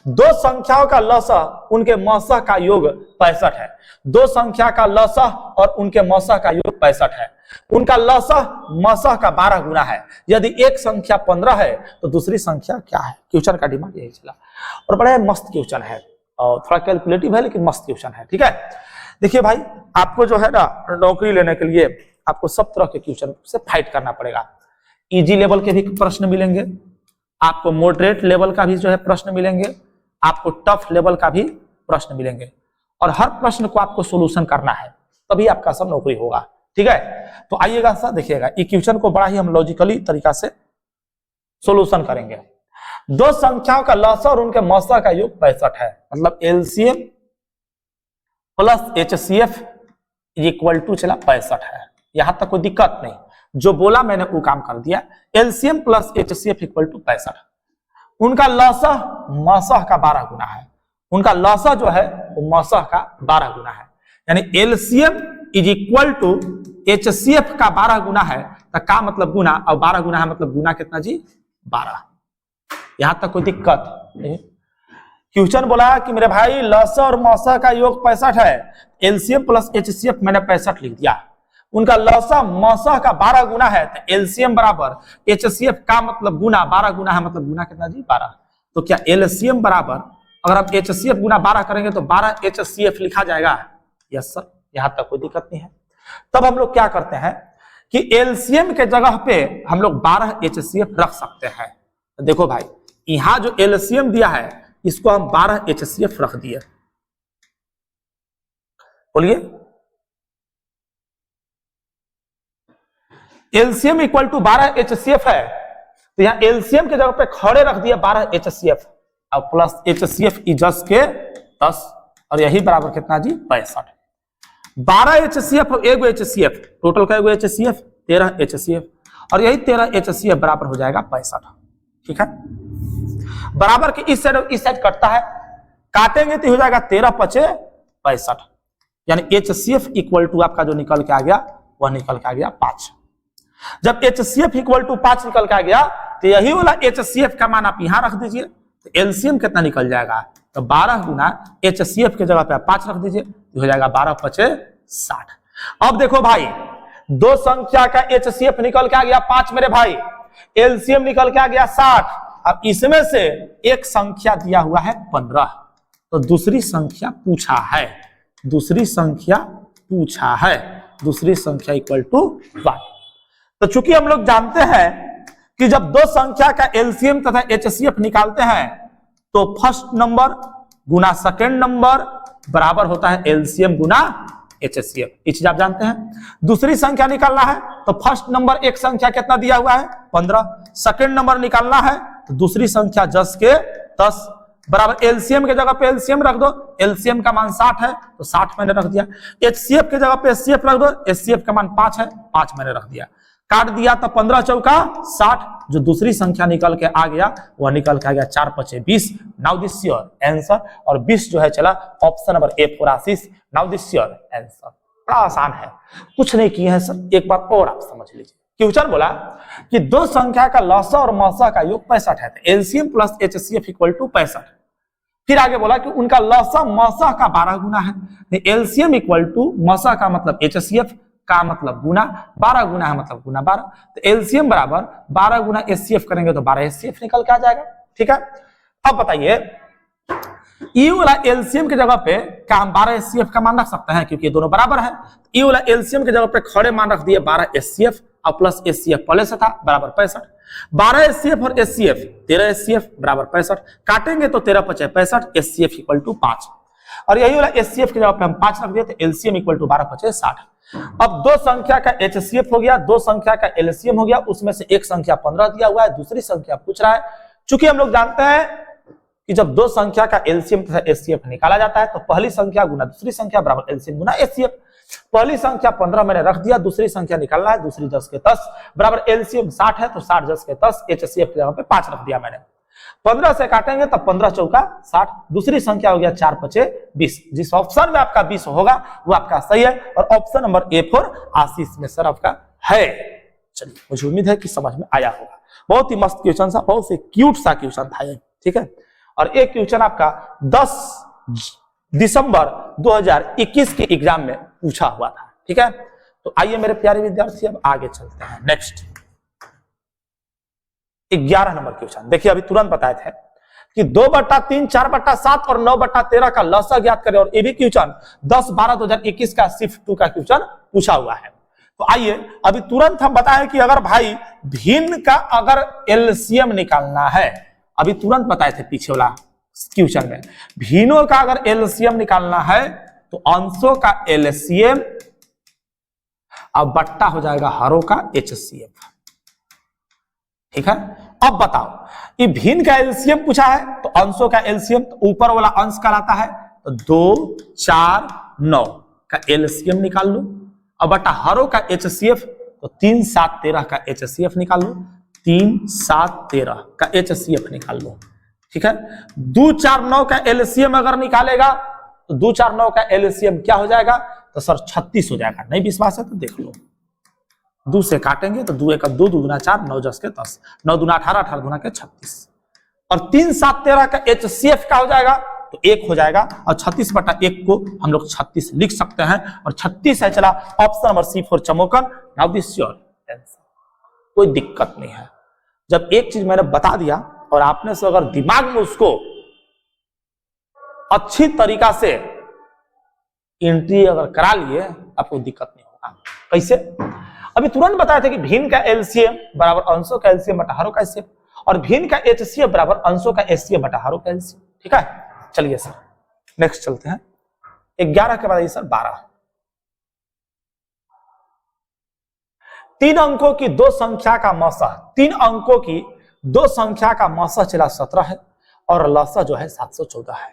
दो संख्याओं का लसह उनके मसह का योग 65 है। दो संख्या का लसह और उनके मसह का योग 65 है। उनका लसह मसह का 12 गुना है। यदि एक संख्या 15 है तो दूसरी संख्या क्या है? क्वेश्चन का डिमांड यही चला और बड़ा मस्त क्वेश्चन है और थोड़ा कैलकुलेटिव है लेकिन मस्त क्वेश्चन है। ठीक है, देखिए भाई, आपको जो है ना नौकरी लेने के लिए आपको सब तरह के क्वेश्चन से फाइट करना पड़ेगा। इजी लेवल के भी प्रश्न मिलेंगे, आपको मॉडरेट लेवल का भी जो है प्रश्न मिलेंगे, आपको टफ लेवल का भी प्रश्न मिलेंगे और हर प्रश्न को आपको सोल्यूशन करना है, तभी आपका सब नौकरी होगा। ठीक है, तो आइएगा सर, देखिएगा ये क्वेश्चन को बड़ा ही हम लॉजिकली तरीका से सोल्यूशन करेंगे। दो संख्याओं का लसह और उनके मसह का योग 65 है, मतलब LCM plus HCF equal to चला 65 है। यहां तक कोई दिक्कत नहीं, जो बोला मैंने वो काम कर दिया। LCM plus HCF equal to 65। उनका लसह मसह का 12 गुना है। उनका लसह जो है वो मसह का 12 गुना है, यानी LCM is equal to HCF का 12 गुना है। तो का मतलब गुना और 12 गुना है मतलब गुना कितना जी? 12। यहां तक कोई दिक्कत नहीं। क्वेश्चन बोला कि मेरे भाई लसह और मसह का योग 65 है, एलसीएम प्लस एचसीएफ मैंने 65 लिख दिया। उनका लसह मसह का 12 गुना है, तो एलसीएम बराबर एचसीएफ का मतलब गुना 12 गुना है मतलब गुना कितना जी? 12। तो क्या एलसीएम बराबर अगर आप एचसीएफ गुना 12 करेंगे तो 12 एचसीएफ लिखा जाएगा? यस सर, यहां तक कोई दिक्कत नहीं है। तब हम लोग क्या करते हैं कि एलसीएम के जगह पे हम लोग 12 एचसीएफ रख सकते हैं। देखो भाई, यहां जो एलसीएम दिया है इसको हम 12 HCF रख दिए। बोलिए, एलसीएम इक्वल टू 12 HCF है, तो यहां एलसीएम के जगह पे खड़े रख दिए 12 HCF और प्लस HCF इजस के 10, और यही बराबर कितना जी 65। 12 HCF और 1 HCF, टोटल का 1 HCF 13 HCF, और यही 13 HCF बराबर हो जाएगा 65। ठीक है, बराबर के इस साइड कटता है, काटेंगे तो हो जाएगा 13 पचे 65, यानी HCF इक्वल टू आपका जो निकल के आ गया वह निकल के आ गया 5। जब HCF इक्वल टू 5 निकल के आ गया तो यही वाला HCF का मान आप यहां रख दीजिए, तो एलसीएम कितना निकल जाएगा, तो 12 गुना HCF के जगह पे आप 5 रख दीजिए, तो हो जाएगा 12 पचे 60। अब देखो भाई, दो संख्या का HCF निकल के आ गया 5 मेरे भाई, एलसीएम निकल के आ गया 60। अब इसमें से एक संख्या दिया हुआ है 15, तो दूसरी संख्या पूछा है, दूसरी संख्या पूछा है, दूसरी संख्या इक्वल टू 1। तो चूंकि हम लोग जानते हैं कि जब दो संख्या का एलसीएम तथा HCF निकालते हैं तो फर्स्ट नंबर गुना सेकंड नंबर बराबर होता है एलसीएम गुना HCF, ये चीज आप जानते हैं। दूसरी संख्या निकालना है तो फर्स्ट नंबर एक संख्या कितना दिया हुआ है 15, सेकंड नंबर निकालना है तो दूसरी संख्या 10 के 10 बराबर एलसीएम के जगह पे एलसीएम रख दो, एलसीएम का मान 60 है तो 60 मैंने रख दिया, HCF के जगह पे HCF रख दो, HCF का मान 5 है 5 मैंने रख दिया, काट दिया तो 15 चौका 60, जो दूसरी संख्या निकल के आ गया वह निकल के आ गया 4 पचे 20। नाउ दिस योर आंसर, और 20 जो है चला option number A for Ashish. Now this your answer, बड़ा आसान है, कुछ नहीं किए हैं सर, एक बार और आप समझ लीजिए। क्वेश्चन बोला कि दो संख्या का लसा और मसा का योग 65 है, तो LCM plus HCF equal to 65। फिर आगे बोला कि उनका लसा मसा का 12 गुना है, एलसीएम इक्वल टू मसा का मतलब HCF का मतलब गुना, 12 गुना है मतलब गुना 12, तो एलसीएम बराबर 12 गुना HCF करेंगे तो 12 HCF निकल के आ जाएगा। ठीक है, अब बताइए ये वाला एलसीएम के जगह पे क्या हम 12 HCF का मान रख सकते हैं, क्योंकि ये दोनों बराबर है, ये वाला एलसीएम के जगह पे खड़े मान रख दिए 12 HCF और प्लस HCF पहले से था बराबर 65। 12 HCF और HCF 13 HCF बराबर 65, काटेंगे तो 13 पचे 65, HCF इक्वल टू 5, और यही वाला HCF की जगह पे हम 5 रख दिए तो एलसीएम इक्वल टू 12 पचे 60। अब दो संख्या का HCF हो गया, दो संख्या का एलसीएम हो गया, उसमें से एक संख्या 15 दिया हुआ है, दूसरी संख्या पूछ रहा है। चूंकि हम लोग जानते हैं कि जब दो संख्या का एलसीएम तथा HCF निकाला जाता है तो पहली संख्या गुना दूसरी संख्या बराबर एलसीएम गुना HCF। पहली संख्या 15 मैंने रख दिया, दूसरी संख्या निकालना है, दूसरी 10 के 10 बराबर एलसीएम 60 है तो 60 10 के 10, HCF की जगह पे 5 रख दिया मैंने। 15 से काटेंगे तो 15 चौका 60, दूसरी संख्या हो गया 4 पचे 20। जिस ऑप्शन में आपका 20 होगा वो आपका सही है, और ऑप्शन नंबर ए फॉर आशीष में सर आपका है। चलिए, मुझे उम्मीद है कि समझ में आया होगा। बहुत ही मस्त क्वेश्चन था, बहुत से क्यूट सा क्वेश्चन था ये। ठीक है, और एक क्वेश्चन आपका 10 दिसंबर 2021 के एग्जाम में पूछा हुआ था। ठीक है, तो आइए मेरे प्यारे विद्यार्थी अब आगे चलते हैं। नेक्स्ट 11 नंबर क्वेश्चन देखिए, अभी तुरंत बताए थे कि 2/3, 4/7 और 9/13 का लसा ज्ञात करें, और ये भी क्वेश्चन 10/12/2021 का शिफ्ट 2 का क्वेश्चन पूछा हुआ है। तो आइए अभी तुरंत हम बताएं कि अगर भाई भिन्न का अगर एलसीएम निकालना है, अभी तुरंत बताए थे पीछे वाला क्वेश्चन में, भिन्नों का अगर एलसीएम निकालना है तो अंशों का एलसीएम अब बट्टा हो जाएगा हरों का HCF। ठीक है, अब बताओ ये भिन्न का एलसीएम पूछा है तो अंशों का एलसीएम, तो ऊपर वाला अंश कहलाता है तो 2 4 9 का एलसीएम निकाल लो, अब बटा हरों का HCF तो 3 7 13 का HCF निकाल लो, 3 7 13 का HCF निकाल लो। ठीक है, 2 4 9 का एलसीएम अगर निकालेगा तो 2 4 9 का एलसीएम क्या हो जाएगा, तो सर 36 हो जाएगा। नहीं विश्वास है तो देख लो, 2 से काटेंगे तो 2 1 2 2 दूना 4 9 10 के 10 9 दूना 18 18 दूना के 36, और 3 7 13 का HCF का हो जाएगा तो 1 हो जाएगा, और 36/1 को हम लोग 36 लिख सकते हैं, और 36 है चला ऑप्शन नंबर सी फॉर चमोकन। नाउ दिस योर आंसर, कोई दिक्कत नहीं है। जब एक चीज मैंने बता दिया और आपने से अगर दिमाग में उसको अच्छी तरीका से एंट्री अगर करा लिए आपको दिक्कत नहीं होगा। कैसे, अभी तुरंत बताया था कि भिन्न का एलसीएम बराबर अंशों का एलसीएम बटा हरों का एलसीएम, और भिन्न का HCF बराबर अंशों का HCF बटा हरों का LCM। ठीक है, चलिए सर नेक्स्ट चलते हैं। 11 के बाद सर 12। 3 अंकों की दो संख्या का मौसा, 3 अंकों की दो संख्या का मौसा चला 17 है और लसा जो है 714 है।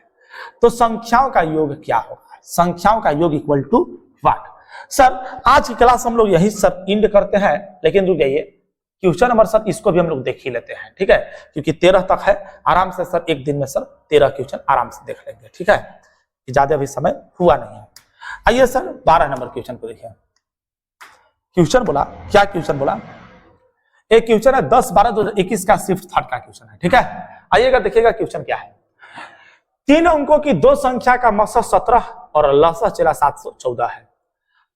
तो संख्याओं का योग क्या होगा? संख्याओं का योग इक्वल टू व्हाट? सर आज की क्लास हम लोग यही सर इंड करते हैं, लेकिन रुक जाइए, क्वेश्चन नंबर सर इसको भी हम लोग देख ही लेते हैं। ठीक है, क्योंकि 13 तक है, आराम से सर एक दिन में सर 13 क्वेश्चन आराम से देख लेंगे। ठीक है, ज्यादा भी समय हुआ नहीं है। आइए सर 12 नंबर क्वेश्चन को देखिए। क्वेश्चन बोला, क्या क्वेश्चन बोला? एक क्वेश्चन है 10/12/2021 का शिफ्ट थर्ड का क्वेश्चन है। ठीक है, आइएगा देखिएगा क्वेश्चन क्या है। 3 अंकों की दो संख्या का मौसा 17 और लसा चला 714 है।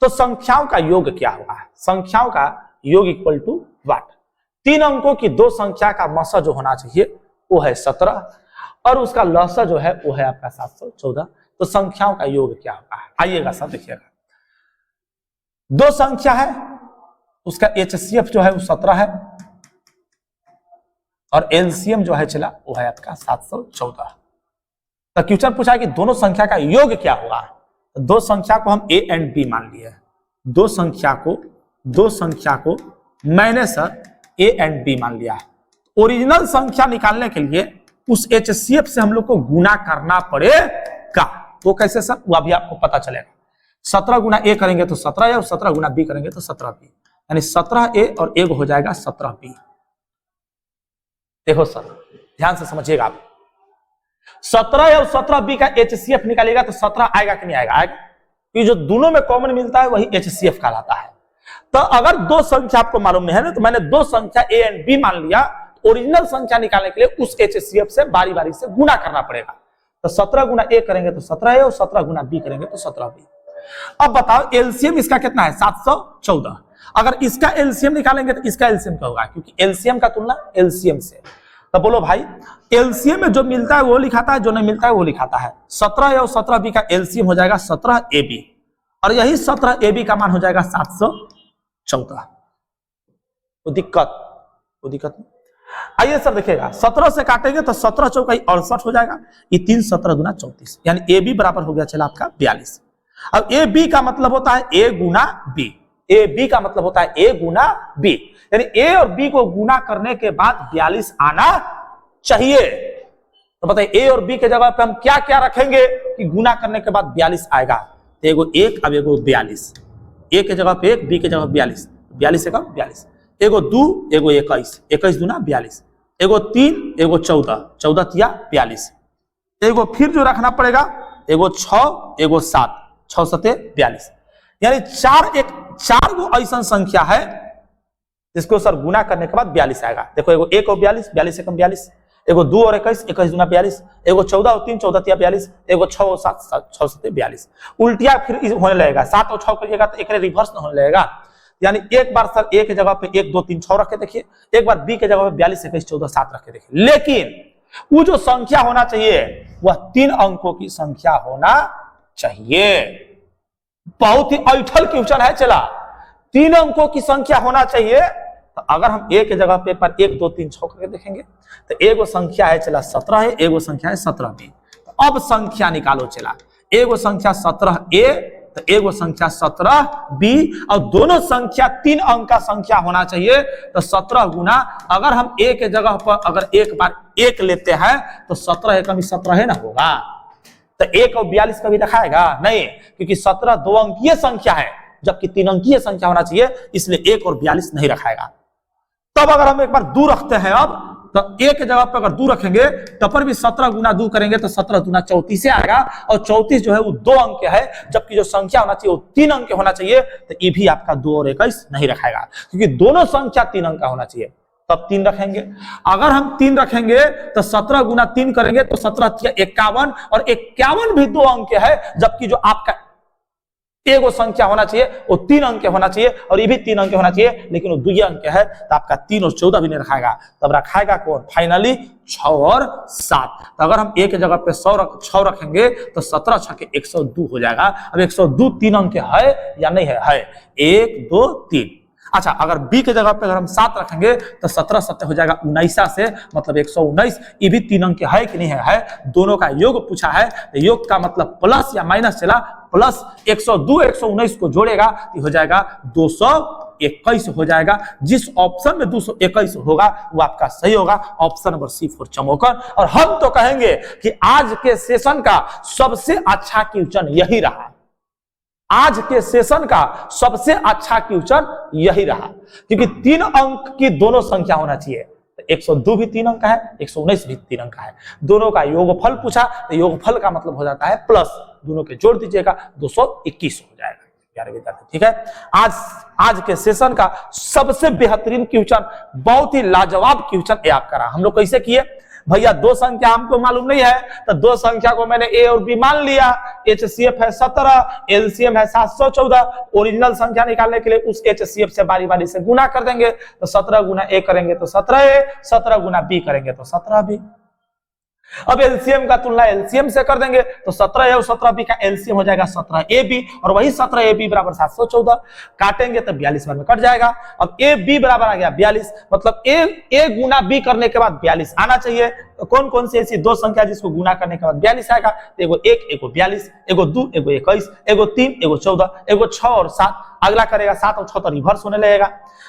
तो संख्याओं का योग क्या होगा? संख्याओं का योग इक्वल टू व्हाट? 3 अंकों की दो संख्या का मौसा जो होना चाहिए वो है 17 और उसका लसा जो है वो है आपका 714। तो संख्याओं का योग क्या होगा? आइएगा सब देखिएगा। दो संख्या है, उसका HCF जो है वो 17 है और LCM जो है चला वो है आपका 714। तो क्वेश्चन पूछा है कि दोनों संख्या का योग क्या होगा? तो दो संख्या को हम A एंड B मान लिए। दो संख्या को मैंने सर A एंड B मान लिया। ओरिजिनल संख्या निकालने के लिए उस HCF से हम लोग को गुना करना पड़ेगा। वो कैसे सर? वो अभी आपको पता चलेगा। 17 गुना A करेंगे तो 17 है और 17 गुना B करेंगे तो 17B, यानी 17A और 1 हो जाएगा 17B। देखो सर ध्यान से समझिएगा आप, 17 और 17B का HCF निकालिएगा तो 17 आएगा कि नहीं आएगा? आएगा। ये जो दोनों में कॉमन मिलता है वही HCF कहलाता है। तो अगर दो संख्या आपको मालूम नहीं है ना, तो मैंने दो संख्या A एंड B मान लिया। ओरिजिनल संख्या निकालने के लिए उस HCF से बारी बारी से गुना करना पड़ेगा। तो 17 गुना A करेंगे तो 17 है और 17 गुना B करेंगे तो 17B। अब बताओ LCM इसका कितना है? 714। अगर इसका LCM निकालेंगे तो इसका LCM क्या होगा? क्योंकि LCM का तुलना LCM से। तो बोलो भाई, LCM में जो मिलता है वो लिखाता है, जो नहीं मिलता है वो लिखाता है। 17 और 17B का LCM हो जाएगा 17AB और यही 17AB का मान हो जाएगा 714। वो दिक्कत नहीं। आइए सर देखिएगा, 17 से काटेंगे तो 17 चौका 68 हो जाएगा। ये 3 17 गुना 34, यानी AB बराबर हो गया चला आपका 42। अब AB का मतलब होता है A गुना B। AB का मतलब होता है A गुना B, यानी A और B को गुना करने के बाद 42 आना चाहिए। तो बताइए A और B के जगह पे हम क्या क्या रखेंगे कि गुना करने के बाद 42 आएगा? तो एगो 1 अब एगो 42। A के जगह पे 1, B के जगह 42, 42 एगो 42, एगो 2 एगो 21, 21 दूना 42, एगो 3 एगो 14, 14 तिया 42, एगो फिर जो रखना पड़ेगा एगो 6 एगो 7, 6 7 42, यानी 4 गो ऐसा संख्या है जिसको सर गुना करने के बाद 42 आएगा। देखो एगो 1 और 42, 42 एकम 42, एगो 2 और 21, 21 दूना 42, एगो 14 और 3, 14 तिया 42, एगो 6 और 7, 6 7 42। उल्टिया फिर होने लगेगा, 7 और 6 करिएगा तो एक रिवर्स न होने लगेगा। यानी एक बार सर A के जगह पे 1 2 3 6 रख के देखिए, एक बार B के जगह पे 42 21 14 7 रख के देखिए। लेकिन वो जो संख्या होना चाहिए वह 3 अंकों की संख्या होना चाहिए। बहुत ही ऐठल क्वेश्चन है चला, 3 अंकों की संख्या होना चाहिए। तो अगर हम A के जगह पे पर 1 2 3 6 करके देखेंगे तो एगो संख्या है चला 17 है, एगो संख्या है 17B। अब संख्या निकालो चला, एगो संख्या 17A तो एगो संख्या 17B और दोनों संख्या 3 अंक का संख्या होना चाहिए। तो 17 गुना, अगर हम A के जगह पर अगर एक बार 1 लेते हैं तो 17 एकम 17 है ना होगा। तो 1 और 42 कभी दिखाएगा नहीं, क्योंकि 17 2 अंकीय संख्या है जबकि 3 अंकीय संख्या होना चाहिए, इसलिए 1 और 42 नहीं रखाएगा। तब अगर हम एक बार 2 रखते हैं, अब तो 1 के जगह पर अगर 2 रखेंगे तब पर भी 17 गुना 2 करेंगे तो 17 गुना 34 से आएगा और 34 जो है वो 2 अंक है, जबकि जो संख्या होना चाहिए वो 3 अंक होना चाहिए। तो ये भी आपका 2 और 21 नहीं रखाएगा, क्योंकि दोनों संख्या 3 अंक का होना चाहिए। तब 3 रखेंगे। अगर हम 3 रखेंगे तो 17 गुना 3 करेंगे तो 17 51 और 51 भी 2 अंक है, जबकि जो आपका एगो संख्या होना चाहिए वो 3 अंक होना चाहिए और ये भी 3 अंक होना चाहिए, लेकिन वो 2 अंक है। तो आपका 3 और 14 भी नहीं रखाएगा। तब रखाएगा कौन? फाइनली 6 और 7। तो अगर हम एक जगह पे 6 रखेंगे तो 17 6 102 हो जाएगा। अब 102 3 अंक है या नहीं है? 1 2 3। अच्छा, अगर बी के जगह पे अगर हम 7 रखेंगे तो 17 7 हो जाएगा 19 से, मतलब 119। ये भी 3 अंक है कि नहीं है? दोनों का योग पूछा है, तो योग का मतलब प्लस या माइनस चला, प्लस 102 119 को जोड़ेगा तो हो जाएगा 221 हो जाएगा। जिस ऑप्शन में 221 होगा वो आपका सही होगा, ऑप्शन नंबर सी फॉर चमोकर। और हम तो कहेंगे कि आज के सेशन का सबसे अच्छा क्वेश्चन यही रहा, आज के सेशन का सबसे अच्छा क्वेश्चन यही रहा, क्योंकि 3 अंक की दोनों संख्या होना चाहिए। 102 भी 3 अंक है, 119 भी 3 अंक है, दोनों का योगफल पूछा, तो योगफल का मतलब हो जाता है प्लस, दोनों के जोड़ दीजिएगा 221 हो जाएगा प्यारे विद्यार्थी। ठीक है, आज के सेशन का सबसे बेहतरीन क्वेश्चन, बहुत ही लाजवाब क्वेश्चन ये आपका रहा। हम लोग कैसे किए भैया, 2 संख्या हमको मालूम नहीं है तो 2 संख्या को मैंने ए और बी मान लिया, HCF है 17, LCM है 714, ओरिजिनल संख्या निकालने के लिए उस HCF से बारी बारी से गुना कर देंगे, तो 17 गुना ए करेंगे तो 17A, 17 गुना बी करेंगे तो 17B। अब एलसीएम का तुलना एलसीएम से कर देंगे तो 17 और 17b का एलसीएम हो जाएगा 17ab, और वही 17ab बराबर 714, काटेंगे तो 42 बार में कट जाएगा। अब ab बराबर आ गया 42, मतलब a गुना b करने के बाद 42 आना चाहिए। तो कौन कौन सी ऐसी 2 संख्या जिसको गुना करने के बाद 42 आएगा? एगो 1 एगो 42, एगो 2 एगो 21, एगो 3 एगो 14, एगो 6 और 7, अगला करेगा 7 और 6 तो रिवर्स होने लगेगा।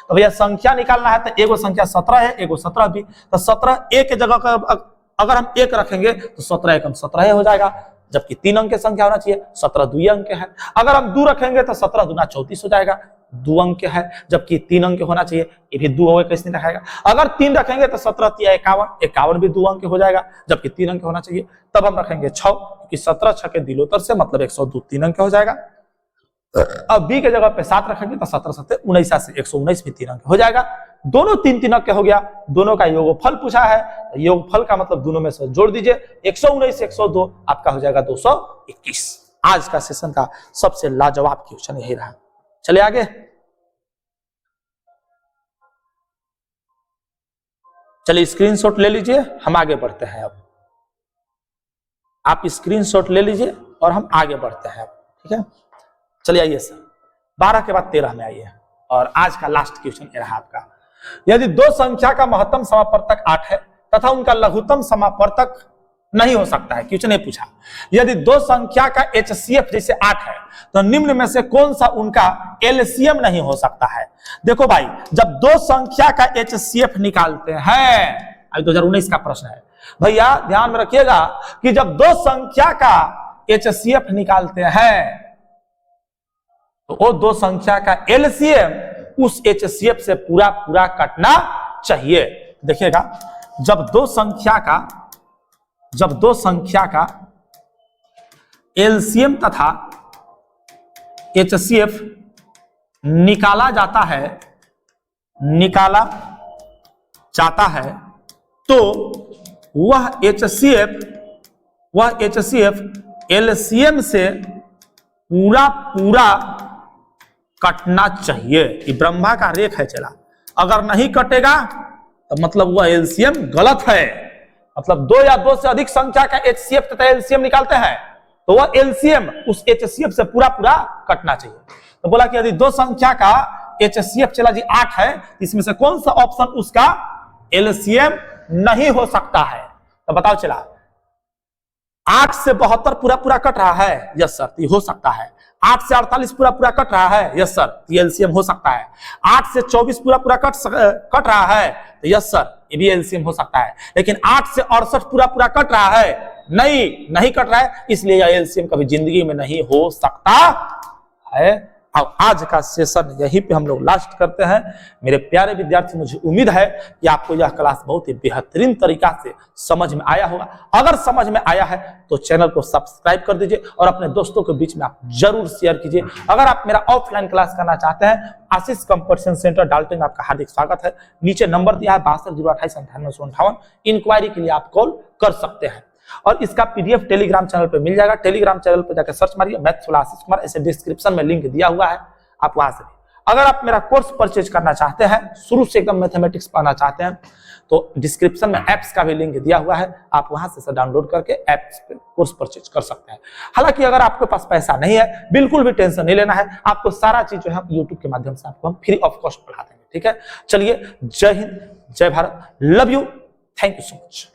तो भैया संख्या निकालना है तो एगो संख्या 17 है, एगो 17b, तो 17a के जगह का अगर हम 1 रखेंगे तो 17 एकम 17 हो जाएगा, जबकि 3 अंक की संख्या होना चाहिए, 17 2 अंक है। अगर हम 2 रखेंगे तो 17 दूना 34 हो जाएगा, 2 अंक है, जबकि 3 अंक होना चाहिए, ये भी 2 कैसे नहीं रखेगा। अगर 3 रखेंगे तो 17 3 51, 51 भी 2 अंक हो जाएगा, जबकि 3 अंक होना चाहिए। तब हम रखेंगे 6, क्योंकि 17 6 के दिलोतर से मतलब 102 3 अंक हो जाएगा। अब बी के जगह पे 7 रखेंगे तो 17 7 19 से 119 भी 3 अंक हो जाएगा। दोनों 3 3 अंक हो गया, दोनों का योगफल पूछा है, योगफल का मतलब दोनों में से जोड़ दीजिए, 119 102 आपका हो जाएगा 221। आज का सेशन का सबसे लाजवाब क्वेश्चन यही रहा। चलिए आगे, चलिए स्क्रीनशॉट ले लीजिए, हम आगे बढ़ते हैं। अब आप स्क्रीनशॉट ले लीजिए और हम आगे बढ़ते हैं। ठीक है, चलिए आइए सर, 12 के बाद 13 में आइए, और आज का लास्ट क्वेश्चन ये रहा आपका। यदि 2 संख्या का महत्तम समापवर्तक 8 है तथा उनका लघुत्तम समापवर्तक नहीं हो सकता है, क्वेश्चन ये पूछा। यदि 2 संख्या का HCF जैसे 8 है तो निम्न में से कौन सा उनका LCM नहीं हो सकता है? देखो भाई, जब 2 संख्या का HCF निकालते हैं, अभी 2019 का प्रश्न है भैया, ध्यान में रखिएगा कि जब 2 संख्या का HCF निकालते हैं तो वो 2 संख्या का LCM उस HCF से पूरा पूरा कटना चाहिए। देखिएगा, जब 2 संख्या का LCM तथा HCF निकाला जाता है तो वह HCF LCM से पूरा पूरा कटना चाहिए। ये ब्रह्मा का रेख है चला, अगर नहीं कटेगा तो मतलब वह एलसीएम गलत है। मतलब 2 या 2 से अधिक संख्या का HCF तथा LCM निकालते हैं तो वह LCM उस HCF से पूरा पूरा कटना चाहिए। तो बोला कि यदि 2 संख्या का HCF चला जी 8 है, इसमें से कौन सा ऑप्शन उसका LCM नहीं हो सकता है? तो बताओ चला, 8 से 72 पूरा पूरा कट रहा है, यस सर, ये हो सकता है। 8 से 48 पूरा पूरा कट रहा है, यस सर, ये LCM हो सकता है। 8 से 24 पूरा पूरा कट रहा है, तो यस सर, ये भी LCM हो सकता है। लेकिन 8 से 68 पूरा पूरा कट रहा है, नहीं कट रहा है, इसलिए यह LCM कभी जिंदगी में नहीं हो सकता है। अब आज का सेशन यहीं पे हम लोग लास्ट करते हैं। मेरे प्यारे विद्यार्थी, मुझे उम्मीद है कि आपको यह क्लास बहुत ही बेहतरीन तरीका से समझ में आया होगा। अगर समझ में आया है तो चैनल को सब्सक्राइब कर दीजिए और अपने दोस्तों के बीच में आप जरूर शेयर कीजिए। अगर आप मेरा ऑफलाइन क्लास करना चाहते हैं, आशीष कंपटीशन सेंटर डाल्टन में आपका हार्दिक स्वागत है। नीचे नंबर दिया है 62082958, इंक्वायरी के लिए आप कॉल कर सकते हैं। और इसका PDF टेलीग्राम चैनल पे मिल जाएगा। टेलीग्राम चैनल पे जाकर सर्च मारिए मैथ्स वाला आशीष कुमार, ऐसे डिस्क्रिप्शन में लिंक दिया हुआ है, आप वहां से अगर आप मेरा कोर्स परचेज करना चाहते हैं, शुरू से एकदम मैथमेटिक्स पढ़ना चाहते हैं, तो डिस्क्रिप्शन में ऐप्स का भी लिंक दिया हुआ है, आप वहां से डाउनलोड करके ऐप्स पे कोर्स परचेज कर सकते हैं। हालांकि अगर आपके पास पैसा नहीं है, बिल्कुल भी टेंशन नहीं लेना है, आपको सारा चीज जो है यूट्यूब के माध्यम से आपको हम फ्री ऑफ कॉस्ट पढ़ा देंगे। ठीक है, चलिए, जय हिंद, जय Bharat, love you, thank you so much.